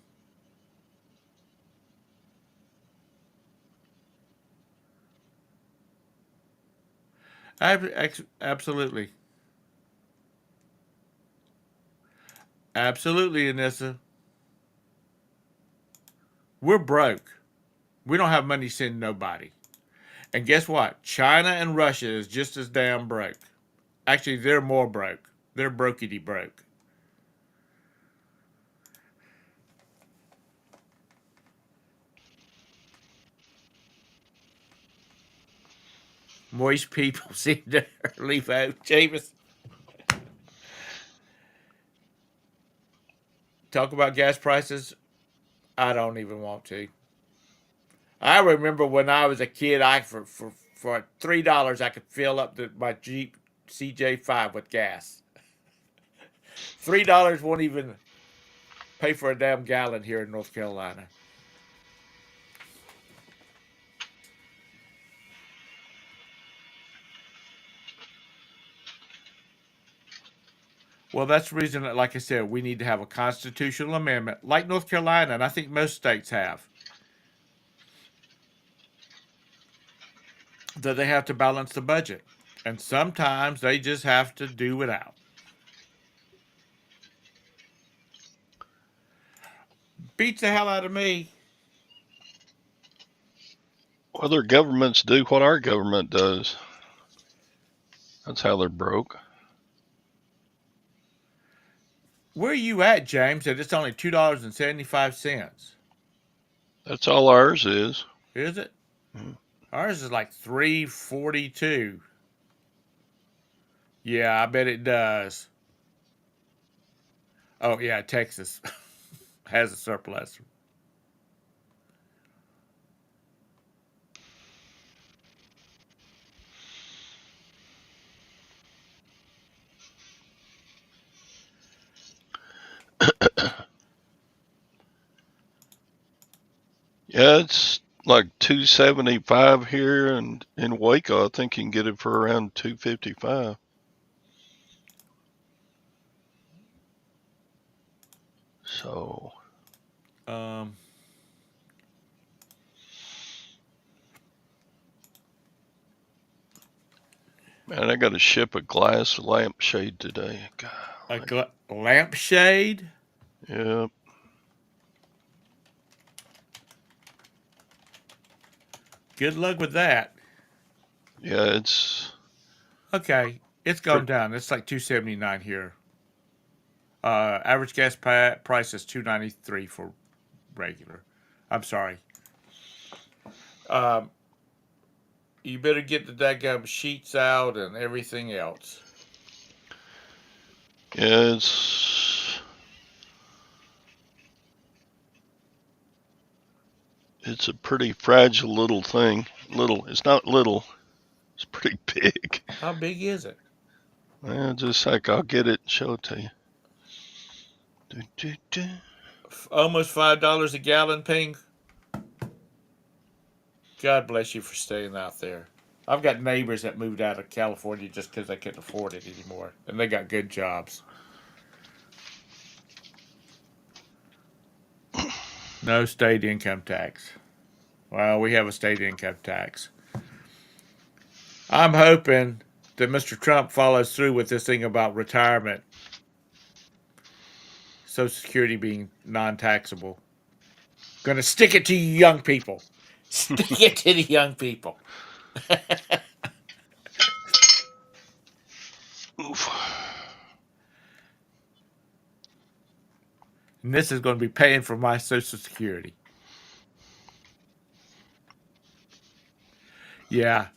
Absolutely. Absolutely, Anissa. We're broke. We don't have money to send nobody. And guess what? China and Russia is just as damn broke. Actually, they're more broke. They're brokety broke. Moist people seem to leave out. James, talk about gas prices. I don't even want to. I remember when I was a kid, I for $3 I could fill up my Jeep CJ5 with gas. $3 won't even pay for a damn gallon here in North Carolina. Well, that's the reason that, like I said, we need to have a constitutional amendment, like North Carolina, and I think most states have, that they have to balance the budget. And sometimes they just have to do without. Beats the hell out of me. Other governments do what our government does. That's how they're broke. Where are you at, James? That it's only $2.75. That's all ours is. Is it? Mhm. Ours is like 3.42. Yeah, I bet it does. Oh yeah, Texas has a surplus. Yeah, it's like 275 here, and in Waco, I think you can get it for around 255. So, Um, man, I got to ship a glass lampshade today. God, a lampshade. yeah, Good luck with that. yeah, it's Okay, it's gone pretty. down. It's like 279 here. Average gas price is 293 for regular. I'm sorry. Um, you better get the daggum sheets out and everything else. Yeah, it's a pretty fragile little thing. Little, it's not little. It's pretty big. How big is it? Just like I'll get it and show it to you. Do, do, do. Almost $5 a gallon, Ping. God bless you for staying out there. I've got neighbors that moved out of California just because they couldn't afford it anymore, and they got good jobs. No state income tax. Well, we have a state income tax. I'm hoping that Mr. Trump follows through with this thing about retirement, Social Security being non taxable. Gonna stick it to you young people. Stick it to the young people. Oof. And this is going to be paying for my Social Security. Yeah.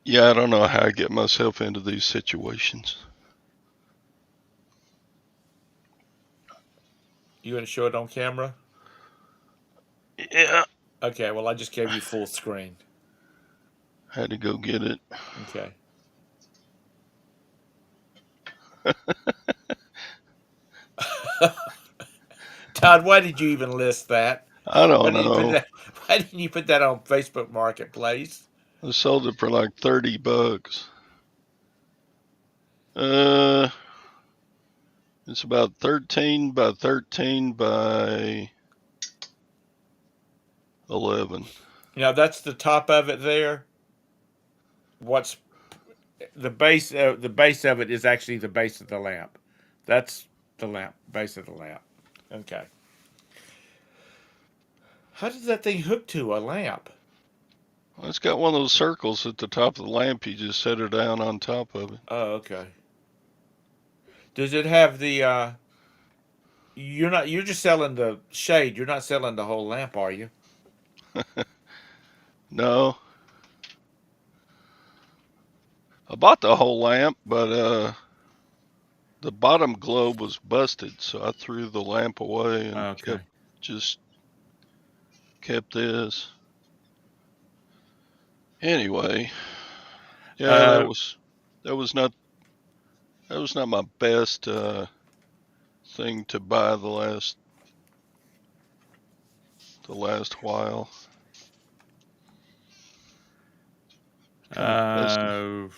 Yeah, I don't know how I get myself into these situations. You want to show it on camera? Yeah, Okay, well, I just gave you full screen. had to go get it. Okay. Todd, why did you even list that? I Why don't didn't you put know. that? Why didn't you put that on Facebook Marketplace? I sold it for like $30. Uh, it's about 13 by 13 by 11. You know, that's the top of it there. What's the base? The base of it is actually the base of the lamp. That's the lamp, base of the lamp. Okay. How does that thing hook to a lamp? Well, it's got one of those circles at the top of the lamp. You just set her down on top of it. Oh, okay. Does it have the? You're not. You're just selling the shade. You're not selling the whole lamp, are you? No, I bought the whole lamp, but the bottom globe was busted, so I threw the lamp away and Okay. just kept this. Anyway, yeah, Uh, that was not that was not my best thing to buy the last while. Kind of busted. uh,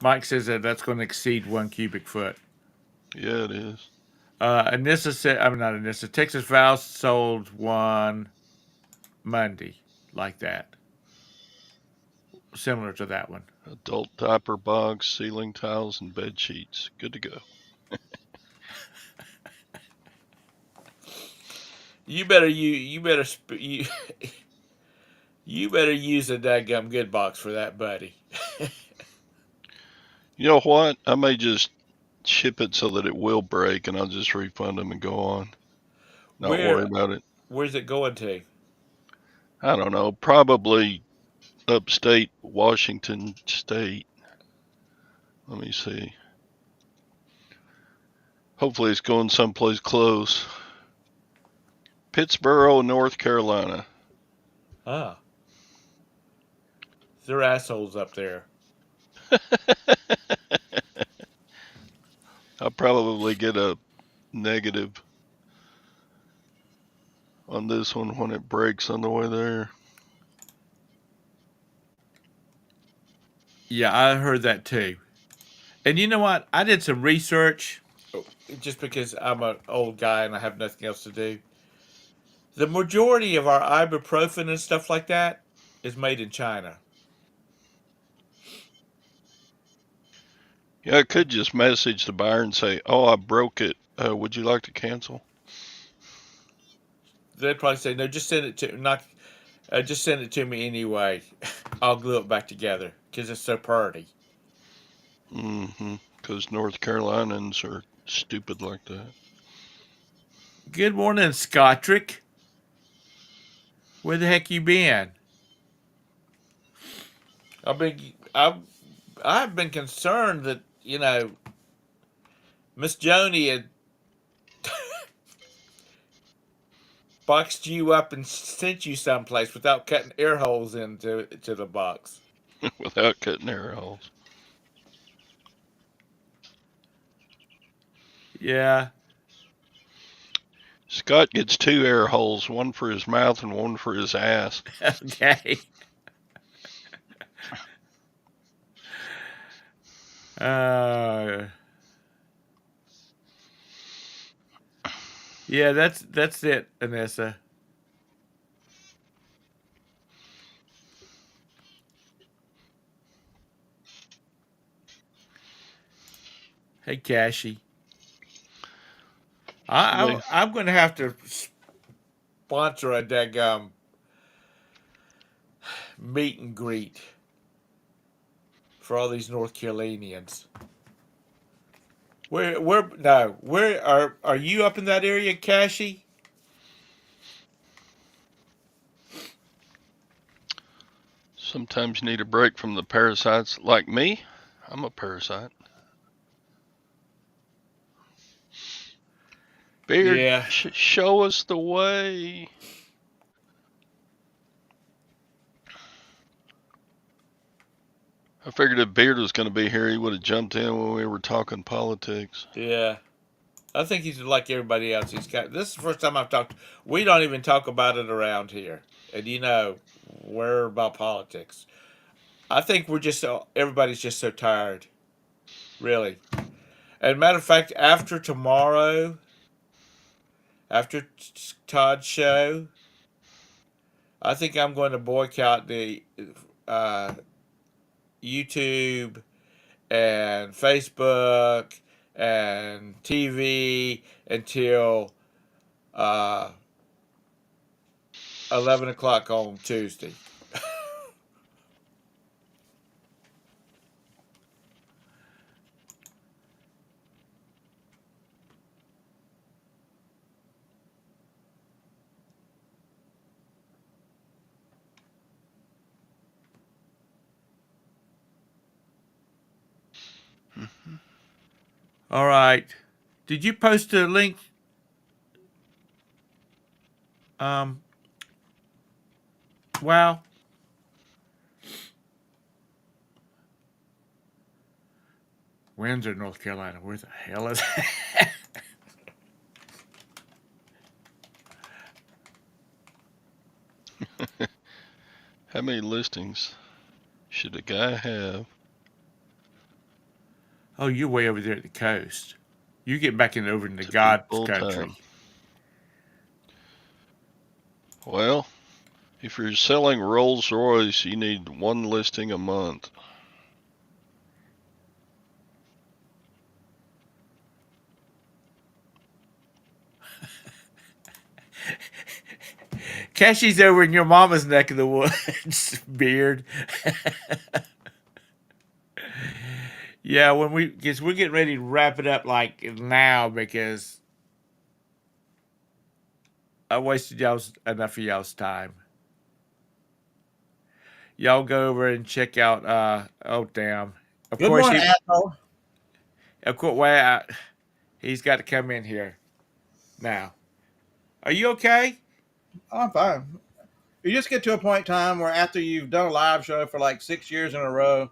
Mike says that that's going to exceed 1 cubic foot. Yeah, it is. Anissa said, I'm not Anissa. Texas Valve sold one Monday like that, similar to that one. Adult diaper box, ceiling tiles, and bed sheets. Good to go. You you better use a dadgum good box for that, buddy. You know what? I may just ship it so that it will break, and I'll just refund them and go on. Not worry Where about it. where's it going to? I don't know. Probably upstate Washington State. Let me see. Hopefully, it's going someplace close. Pittsburgh, North Carolina. Ah, they're assholes up there. I'll probably get a negative on this one when it breaks on the way there. Yeah, I heard that too. And you know what? I did some research just because I'm an old guy and I have nothing else to do. The majority of our ibuprofen and stuff like that is made in China. Yeah, I could just message the buyer and say, "Oh, I broke it. Would you like to cancel?" They'd probably say, "No, just send it to not, just send it to me anyway. I'll glue it back together because it's so pretty." Mm-hmm. Because North Carolinians are stupid like that. Good morning, Scottrick. Where the heck you been? I've been I've been concerned that Miss Joni had boxed you up and sent you someplace without cutting air holes into to the box. Without cutting air holes. Yeah. Scott gets two air holes, one for his mouth and one for his ass. Okay. Uh, yeah, that's it, Anissa. Hey, Cashy. Somebody, I'm going to have to sponsor a daggum meet and greet for all these North Carolinians. Where are you up in that area, Cashy? sometimes you need a break from the parasites. Like me, I'm a parasite. Beard, Yeah. show us the way. I figured if Beard was going to be here, he would have jumped in when we were talking politics. Yeah. I think he's like everybody else. This is the first time I've talked. We don't even talk about it around here, and we're about politics. I think everybody's just so tired, really. And matter of fact, after tomorrow, after Todd's show, I think I'm going to boycott the uh, YouTube and Facebook and TV until uh, 11 o'clock on Tuesday. All right. Did you post a link? Um. Wow. Windsor, North Carolina. Where the hell is that? How many listings should a guy have? Oh, you're way over there at the coast. You get back over into To be God's full time? country. Well, if you're selling Rolls Royce, you need one listing a month. Cashy's over in your mama's neck of the woods, Beard. Yeah, because we're getting ready to wrap it up like now because I wasted enough of y'all's time. Y'all go over and check out. Oh damn! Of Good course morning, asshole. Of course, well, he's got to come in here now. Are you okay? Oh, I'm fine. You just get to a point in time where after you've done a live show for like 6 years in a row,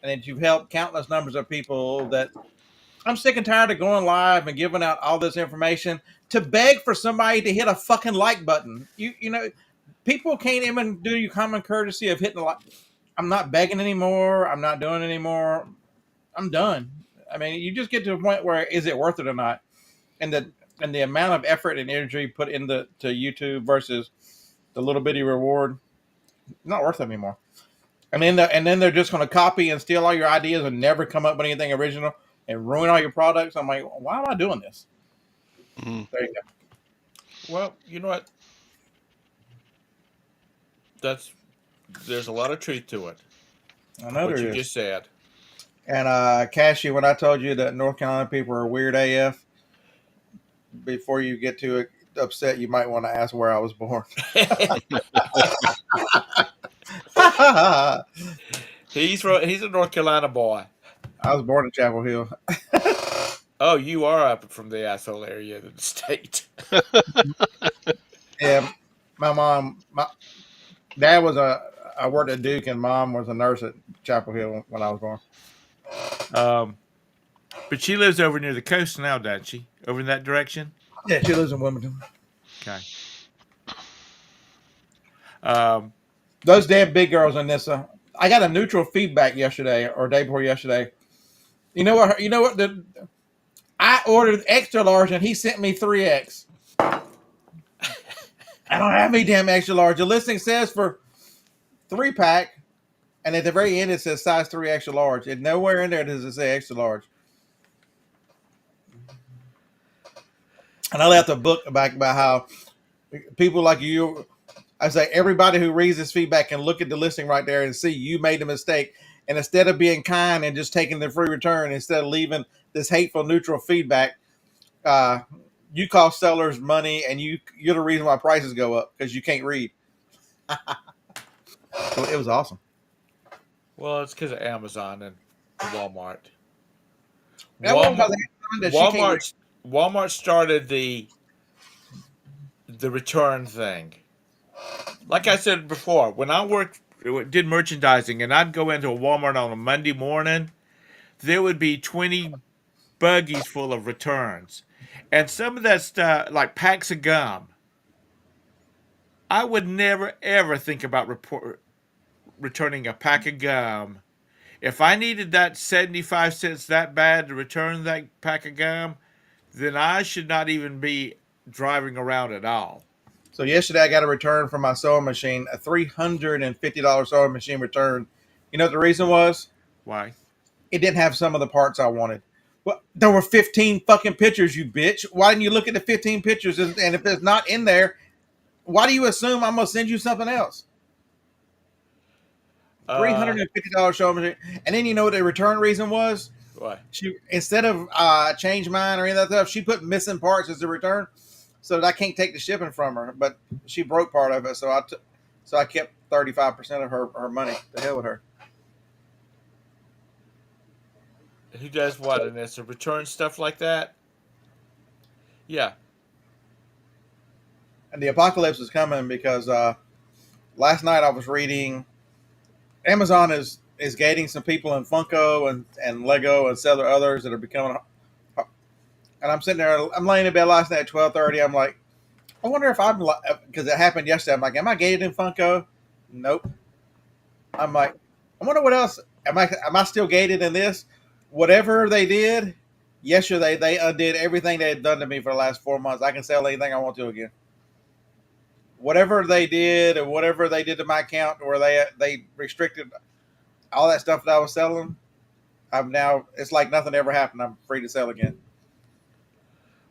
and that you've helped countless numbers of people, that I'm sick and tired of going live and giving out all this information to beg for somebody to hit a fucking like button. You know, people can't even do you common courtesy of hitting a like. I'm not begging anymore. I'm not doing it anymore. I'm done. I mean, you just get to a point where is it worth it or not? And the amount of effort and energy put into to YouTube versus the little bitty reward, not worth it anymore. And then they're just going to copy and steal all your ideas and never come up with anything original and ruin all your products. I'm like, why am I doing this? Mm. There you go. Well, you know what? That's There's a lot of truth to it. I know What there you is. just said. And Cassie, when I told you that North Carolina people are weird AF, before you get too upset, you might want to ask where I was born. I He's a North Carolina boy. was born in Chapel Hill. Oh, you are up from the asshole area of the state. Yeah, my dad was I worked at Duke, and mom was a nurse at Chapel Hill when I was born. Um, but she lives over near the coast now, doesn't she? Over in that direction. Yeah, she lives in Wilmington. Okay. Um, Those damn big girls in this. I got a neutral feedback yesterday or day before yesterday. You know what? You know what? I ordered extra large, and he sent me 3X. I don't have any damn extra large. The listing says for 3-pack, and at the very end it says size 3 extra large. And nowhere in there does it say extra large. And I left a book about how people like you, I say everybody who reads this feedback can look at the listing right there and see you made a mistake. And instead of being kind and just taking the free return, instead of leaving this hateful neutral feedback, uh, you cost sellers money, and you're the reason why prices go up because you can't read. So it was awesome. well, it's because of Amazon and Walmart. That one Walmart, because that she can't read. Walmart started the return thing. Like I said before, when I did merchandising, and I'd go into a Walmart on a Monday morning, there would be 20 buggies full of returns, and some of that stuff, like packs of gum. I would never ever think about returning a pack of gum. If I needed that 75 cents that bad to return that pack of gum, then I should not even be driving around at all. So yesterday I got a return from my sewing machine, a $350 sewing machine return. You know what the reason was? Why? It didn't have some of the parts I wanted. Well, there were 15 fucking pictures, you bitch. Why didn't you look at the 15 pictures? And if it's not in there, why do you assume I'm gonna send you something else? Uh, $350 sewing machine. And then you know what the return reason was? why? She instead of change mine or any of that stuff, she put missing parts as a return, so that I can't take the shipping from her. But she broke part of it, so I kept 35% of her money. The hell with her. Who does what? And it's a return stuff like that? Yeah. And the apocalypse is coming because last night I was reading Amazon is gating some people in Funko and Lego and several others that are becoming. And I'm sitting there, I'm laying in bed last night at 12:30. I'm like, I wonder if I'm because it happened yesterday. I'm like, am I gated in Funko? Nope. I'm like, I wonder what else. Am I still gated in this? Whatever they did yesterday, they undid everything they had done to me for the last 4 months. I can sell anything I want to again. Whatever they did, or whatever they did to my account, where they restricted all that stuff that I was selling, I'm now. It's like nothing ever happened. I'm free to sell again.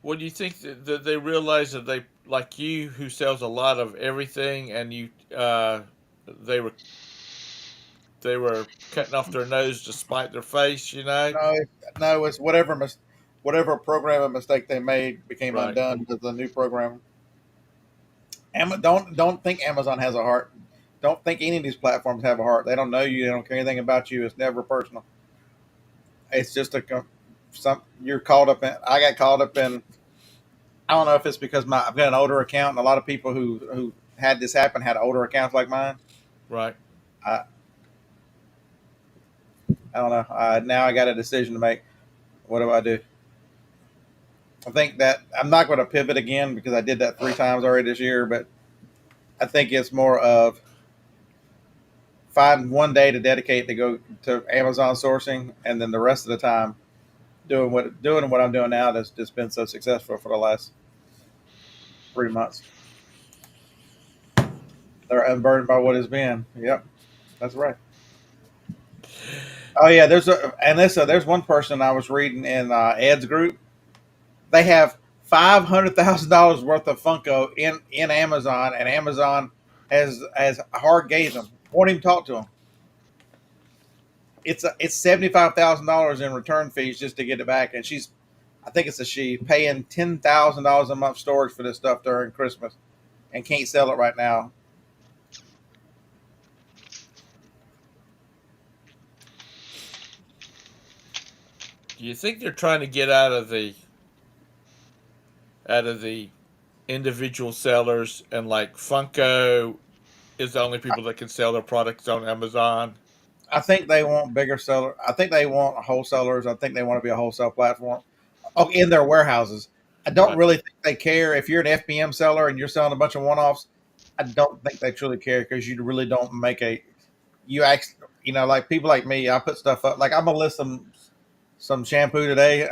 Well, do you think that they realize that they, like you, who sells a lot of everything, and they were they were cutting off their nose to spite their face, you know? No, no, it's whatever programming mistake they made became Right. undone because of the new program. Don't think Amazon has a heart. Don't think any of these platforms have a heart. They don't know you. They don't care anything about you. It's never personal. It's just you're caught up in. I got caught up in. I don't know if it's because I've got an older account, and a lot of people who had this happen had older accounts like mine. Right. I I don't know. Now I got a decision to make. What do I do? I think that I'm not going to pivot again because I did that 3 times already this year. But I think it's more of find one day to dedicate to go to Amazon sourcing, and then the rest of the time doing what I'm doing now that's just been so successful for the last 3 months. They're unburdened by what has been. Yep, that's right. Oh yeah, there's one person I was reading in Ed's group. They have $500,000 worth of Funko in Amazon, and Amazon has hard gazed them. Won't even talk to them. It's $75,000 in return fees just to get it back, and I think it's a she paying $10,000 a month storage for this stuff during Christmas, and can't sell it right now. Do you think they're trying to get out of the individual sellers and like Funko is the only people that can sell their products on Amazon? I think they want bigger seller. I think they want wholesalers. I think they want to be a wholesale platform. Oh, in their warehouses. I don't Right. really think they care if you're an FBM seller and you're selling a bunch of one-offs. I don't think they truly care because you really don't make a. You actually, like people like me. I put stuff up. Like I'm gonna list some shampoo today.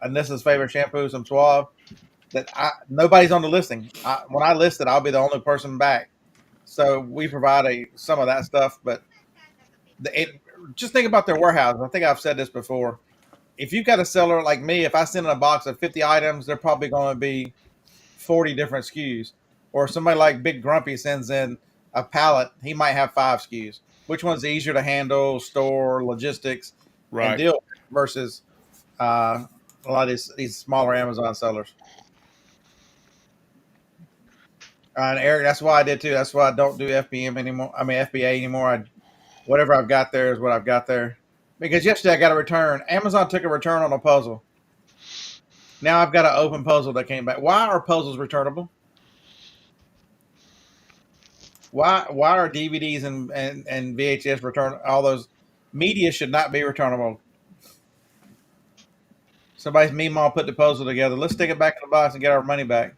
Anissa's favorite shampoo, some Suave. That nobody's on the listing. When I list it, I'll be the only person back. So we provide some of that stuff, but just think about their warehouse. I think I've said this before. If you've got a seller like me, if I send in a box of 50 items, they're probably going to be 40 different SKUs. Or somebody like Big Grumpy sends in a pallet, he might have 5 SKUs. Which one's easier to handle, store, logistics, and Right. deal with versus a lot of these smaller Amazon sellers? And Eric, that's why I did too. That's why I don't do FBM anymore. I mean FBA anymore. Whatever I've got there is what I've got there. Because yesterday I got a return. Amazon took a return on a puzzle. Now I've got an open puzzle that came back. Why are puzzles returnable? Why are DVDs and VHS return? All those media should not be returnable. Somebody's meemaw put the puzzle together. Let's stick it back in the box and get our money back.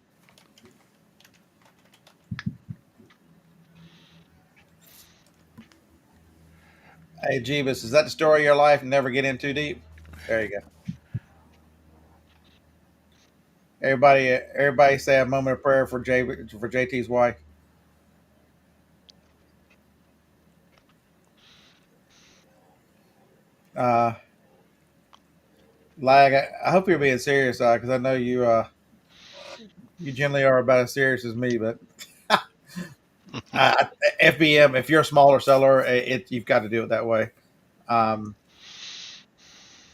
Hey Jeebus, is that the story of your life? Never get in too deep. There you go. Everybody say a moment of prayer for JT's wife. Uh, Lag, I hope you're being serious, because I know you generally are about as serious as me. But uh, FBM, if you're a smaller seller, you've got to do it that way. Um,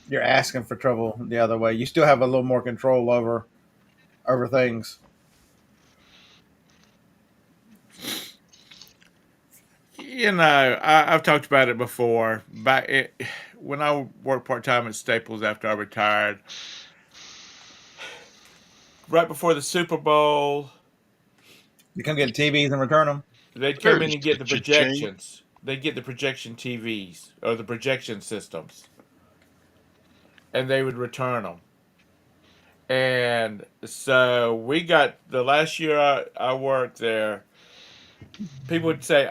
you're asking for trouble the other way. You still have a little more control over things. I've talked about it before. When I worked part time at Staples after I retired, right before the Super Bowl, You come get TVs and return them. they'd come in There's and get the cha-ching. projections. They'd get the projection TVs or the projection systems, and they would return them. And so we got the last year I worked there. People would say,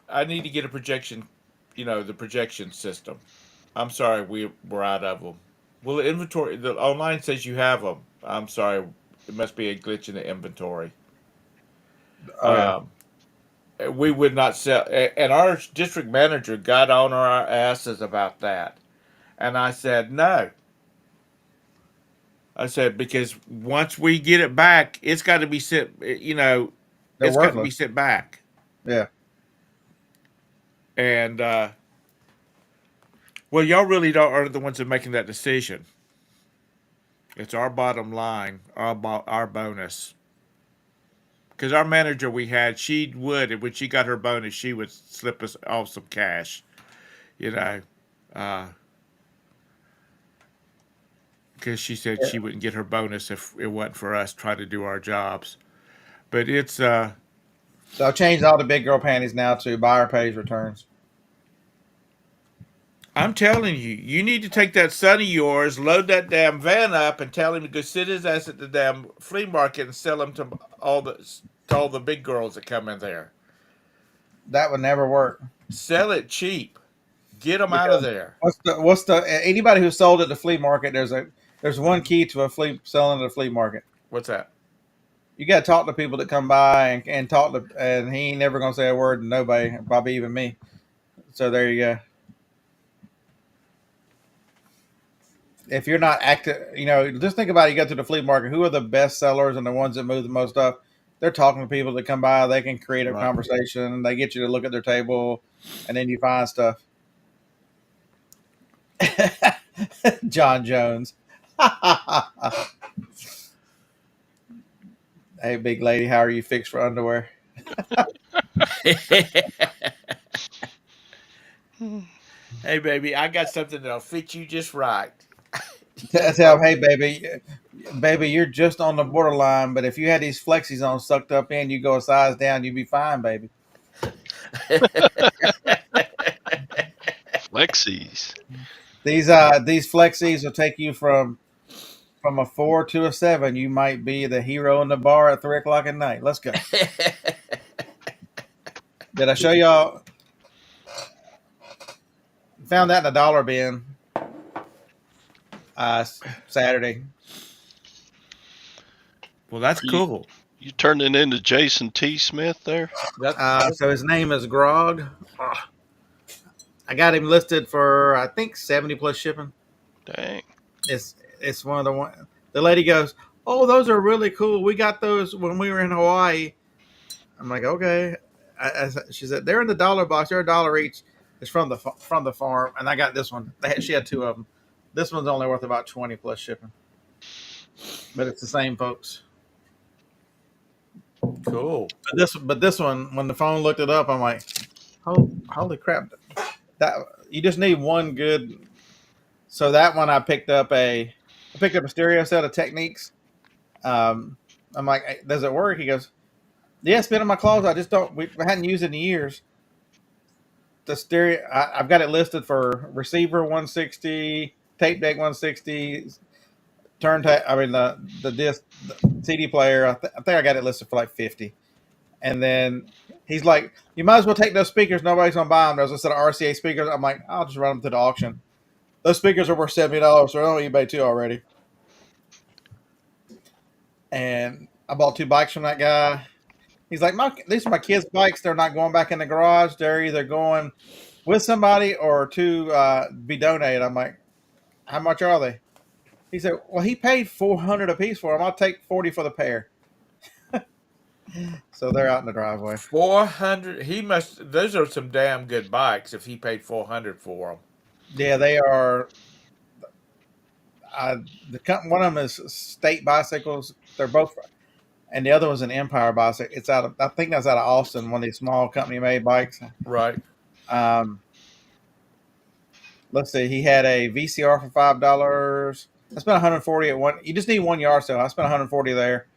I need to get a projection, the projection system. I'm sorry, we're out of them. Well, the inventory, the online says you have them. I'm sorry, it must be a glitch in the inventory. Oh yeah, Um, we would not sell, and our district manager got on our asses about that. And I said, no. I said, because once we get it back, it's got to be sent, they're it's got to be worthless. sent back. Yeah, And, well, y'all really don't are the ones that are making that decision. It's our bottom line, our bonus. Because our manager we had, she would, and when she got her bonus, she would slip us off some cash, you know, because she said yeah. she wouldn't get her bonus if it wasn't for us trying to do our jobs. But it's, So I've changed all the big girl panties now to buyer pays returns. I'm telling you, you need to take that son of yours, load that damn van up, and tell him to go sit his ass at the damn flea market and sell them to all the big girls that come in there. That would never work Sell it cheap. Get them out of because there. what's the anybody who sold at the flea market? There's one key to a flea selling at a flea market. What's that? You got to talk to people that come by and talk to, and he ain't never gonna say a word to nobody, probably even me. So there you go. If you're not active, just think about it. You go to the flea market. Who are the best sellers and the ones that move the most stuff? They're talking to people that come by. They can create a Right. conversation. They get you to look at their table, and then you find stuff. John Jones. Hey, big lady, how are you fixed for underwear? Hey, baby, I got something that'll fit you just right. Tell him, hey, baby, you're just on the borderline. But if you had these flexies on sucked up in, you go a size down, you'd be fine, baby. Flexies. These flexies will take you from a 4 to a 7. You might be the hero in the bar at 3 o'clock at night. Let's go. Did I show y'all? Found that in a dollar bin Saturday. Well, that's You, cool. you turned it into Jason T. Smith there? So his name is Grog. I got him listed for I think 70 plus shipping. Dang. It's one of the one. The lady goes, "Oh, those are really cool. We got those when we were in Hawaii." I'm like, "Okay." She said, "They're in the dollar box. They're $1 each. It's from the farm." And I got this one. She had two of them. This one's only worth about 20 plus shipping, but it's the same folks. Cool. But this one, when the phone looked it up, I'm like, holy crap! That you just need one good. So that one I picked up a stereo set of Techniques. I'm like, "Hey, does it work?" He goes, "Yeah, it's been in my closet. I just don't. We hadn't used it in years." The stereo, I've got it listed for receiver 160, tape deck 160, turntable. I mean the disc, the CD player. I think I got it listed for like 50. And then he's like, "You might as well take those speakers. Nobody's gonna buy them. There's a set of RCA speakers." I'm like, "I'll just run them to the auction. Those speakers are worth $70, so they're on eBay too already." And I bought 2 bikes from that guy. He's like, "These are my kids' bikes. They're not going back in the garage. They're either going with somebody or to be donated." I'm like, "How much are they?" He said, "Well, he paid 400 a piece for them. I'll take 40 for the pair." So they're out in the driveway. 400. He must. Those are some damn good bikes. If he paid 400 for them. Yeah, they are. One of them is State Bicycles. They're both, and the other one's an Empire bicycle. It's out of, I think that's out of Austin. One of these small company made bikes. Right. Um, let's see. He had a VCR for $5. I spent 140 at one. You just need one yard sale. I spent 140 there,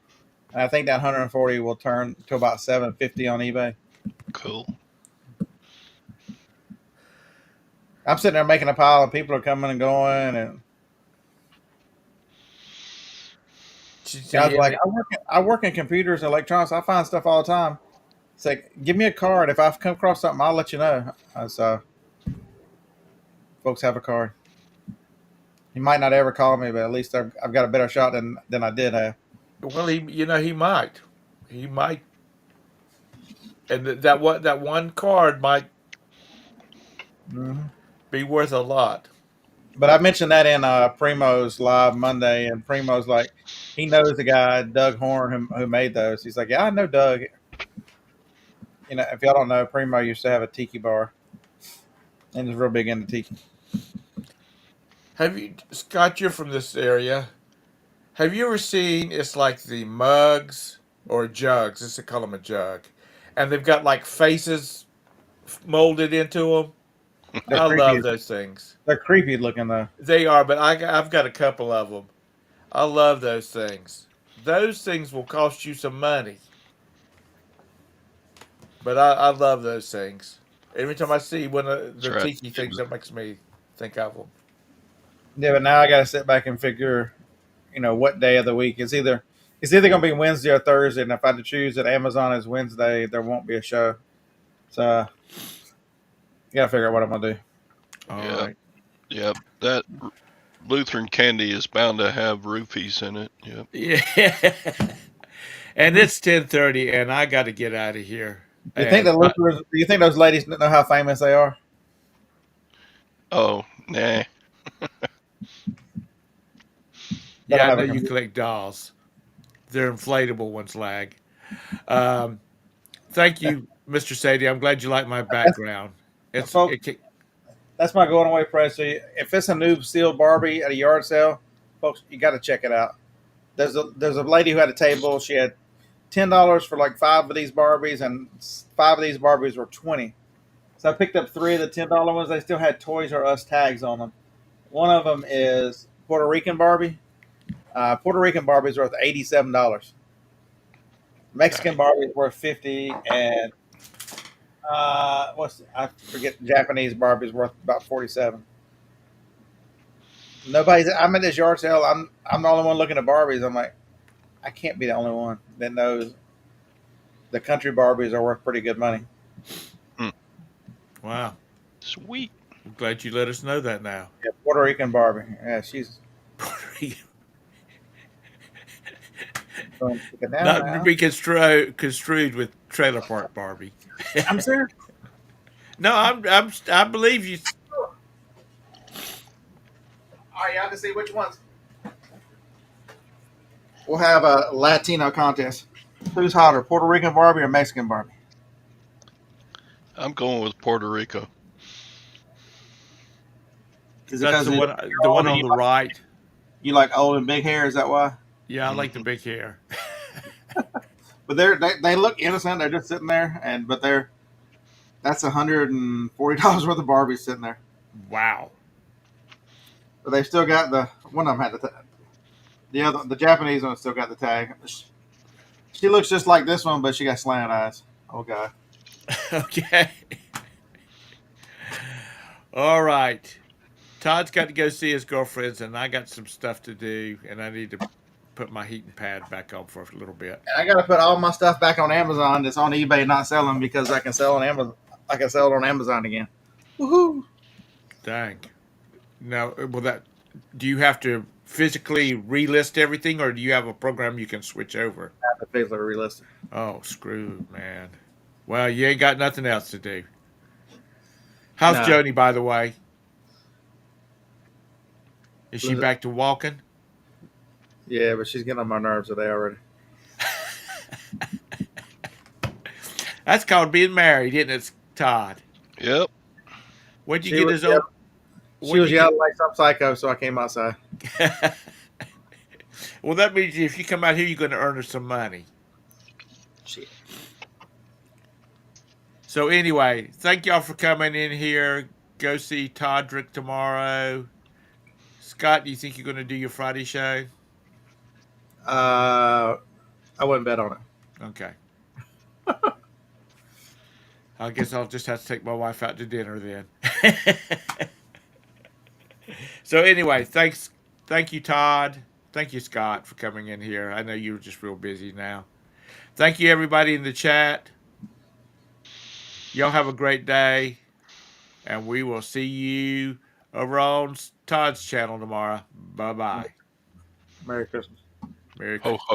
and I think that 140 will turn to about 750 on eBay. Cool. I'm sitting there making a pile, and people are coming and going, and guys are like, I work in computers and electronics. I find stuff all the time. It's like, give me a card. If I come across something, I'll let you know. So folks have a card. He might not ever call me, but at least I've got a better shot than I did have. Well, he might, and that one card might Mm-hmm. be worth a lot. But I mentioned that in Primo's live Monday, and Primo's like, he knows the guy Doug Horn who made those. He's like, "Yeah, I know Doug." If y'all don't know, Primo used to have a tiki bar, and was real big into tiki. Have you, Scott? You're from this area. Have you ever seen? It's like the mugs or jugs. Let's call them a jug, and they've got like faces molded into them. They're I creepy. love those things. They're creepy looking though. They are, but I've got a couple of them. I love those things. Those things will cost you some money, but I love those things. Every time I see one of That's the right. tiki things, that makes me. think of them. Yeah, but now I got to sit back and figure, what day of the week. It's either going to be Wednesday or Thursday, and if I had to choose that Amazon is Wednesday, there won't be a show. So you got to figure out what I'm going to do. All Yep. right. Yep. That Lutheran candy is bound to have roofies in it. Yep. Yeah. And it's 10:30, and I got to get out of here. And Do you think those ladies know how famous they are? Oh, nah. They yeah, don't I have know a you computer. collect dolls. They're inflatable ones, lag. Um, thank you, Mr. Sadie. I'm glad you like my background. It's Folks, it. that's my going away price. So if it's a new sealed Barbie at a yard sale, folks, you got to check it out. There's a lady who had a table. She had $10 for like five of these Barbies, and five of these Barbies were 20. So I picked up three of the $10 ones. They still had Toys R Us tags on them. One of them is Puerto Rican Barbie. Puerto Rican Barbie is worth $87. Mexican Dang. Barbie is worth 50, and I forget. Japanese Barbie is worth about 47. Nobody's. I'm at this yard sale. I'm the only one looking at Barbies. I'm like, I can't be the only one that knows the country Barbies are worth pretty good money. Hmm. Wow. Sweet. I'm glad you let us know that now. Yeah, Puerto Rican Barbie. Yeah, she's going to take it down Not to now. be construed with trailer park Barbie. I'm serious. No, I believe you. All right, y'all can see which ones. We'll have a Latino contest. Who's hotter, Puerto Rican Barbie or Mexican Barbie? I'm going with Puerto Rico. Is it That's because the you're one. The old one and on the right. you like old and big hair? Is that why? Yeah, I like the Hmm. big hair. But they look innocent. They're just sitting there, but that's $140 worth of Barbies sitting there. Wow. But they still got one of them had the Japanese one still got the tag. She looks just like this one, but she got slanted eyes. Oh god. Okay. All right. Todd's got to go see his girlfriends, and I got some stuff to do, and I need to put my heating pad back on for a little bit. And I got to put all my stuff back on Amazon that's on eBay not selling because I can sell on Amazon. I can sell it on Amazon again. Woohoo! Dang. Now, will that? Do you have to physically relist everything, or do you have a program you can switch over? I have to physically relist it. Oh, screw, man. Well, you ain't got nothing else to do. How's No. Joni, by the way? Is she back to walking? Yeah, but she's getting on my nerves today already. That's called being married, isn't it, Todd? Yep. When'd you She get was his yelling, old? she When'd was you get? yelling like some psycho, so I came outside. Well, that means if you come out here, you're going to earn her some money. Shit. So anyway, thank y'all for coming in here. Go see Toddrick tomorrow. Scott, do you think you're going to do your Friday show? I wouldn't bet on it. Okay. I guess I'll just have to take my wife out to dinner then. So anyway, thank you, Todd. Thank you, Scott, for coming in here. I know you're just real busy now. Thank you, everybody in the chat. Y'all have a great day, and we will see you over on Todd's channel tomorrow. Bye bye. Merry Christmas. Merry Ho Christmas. ho.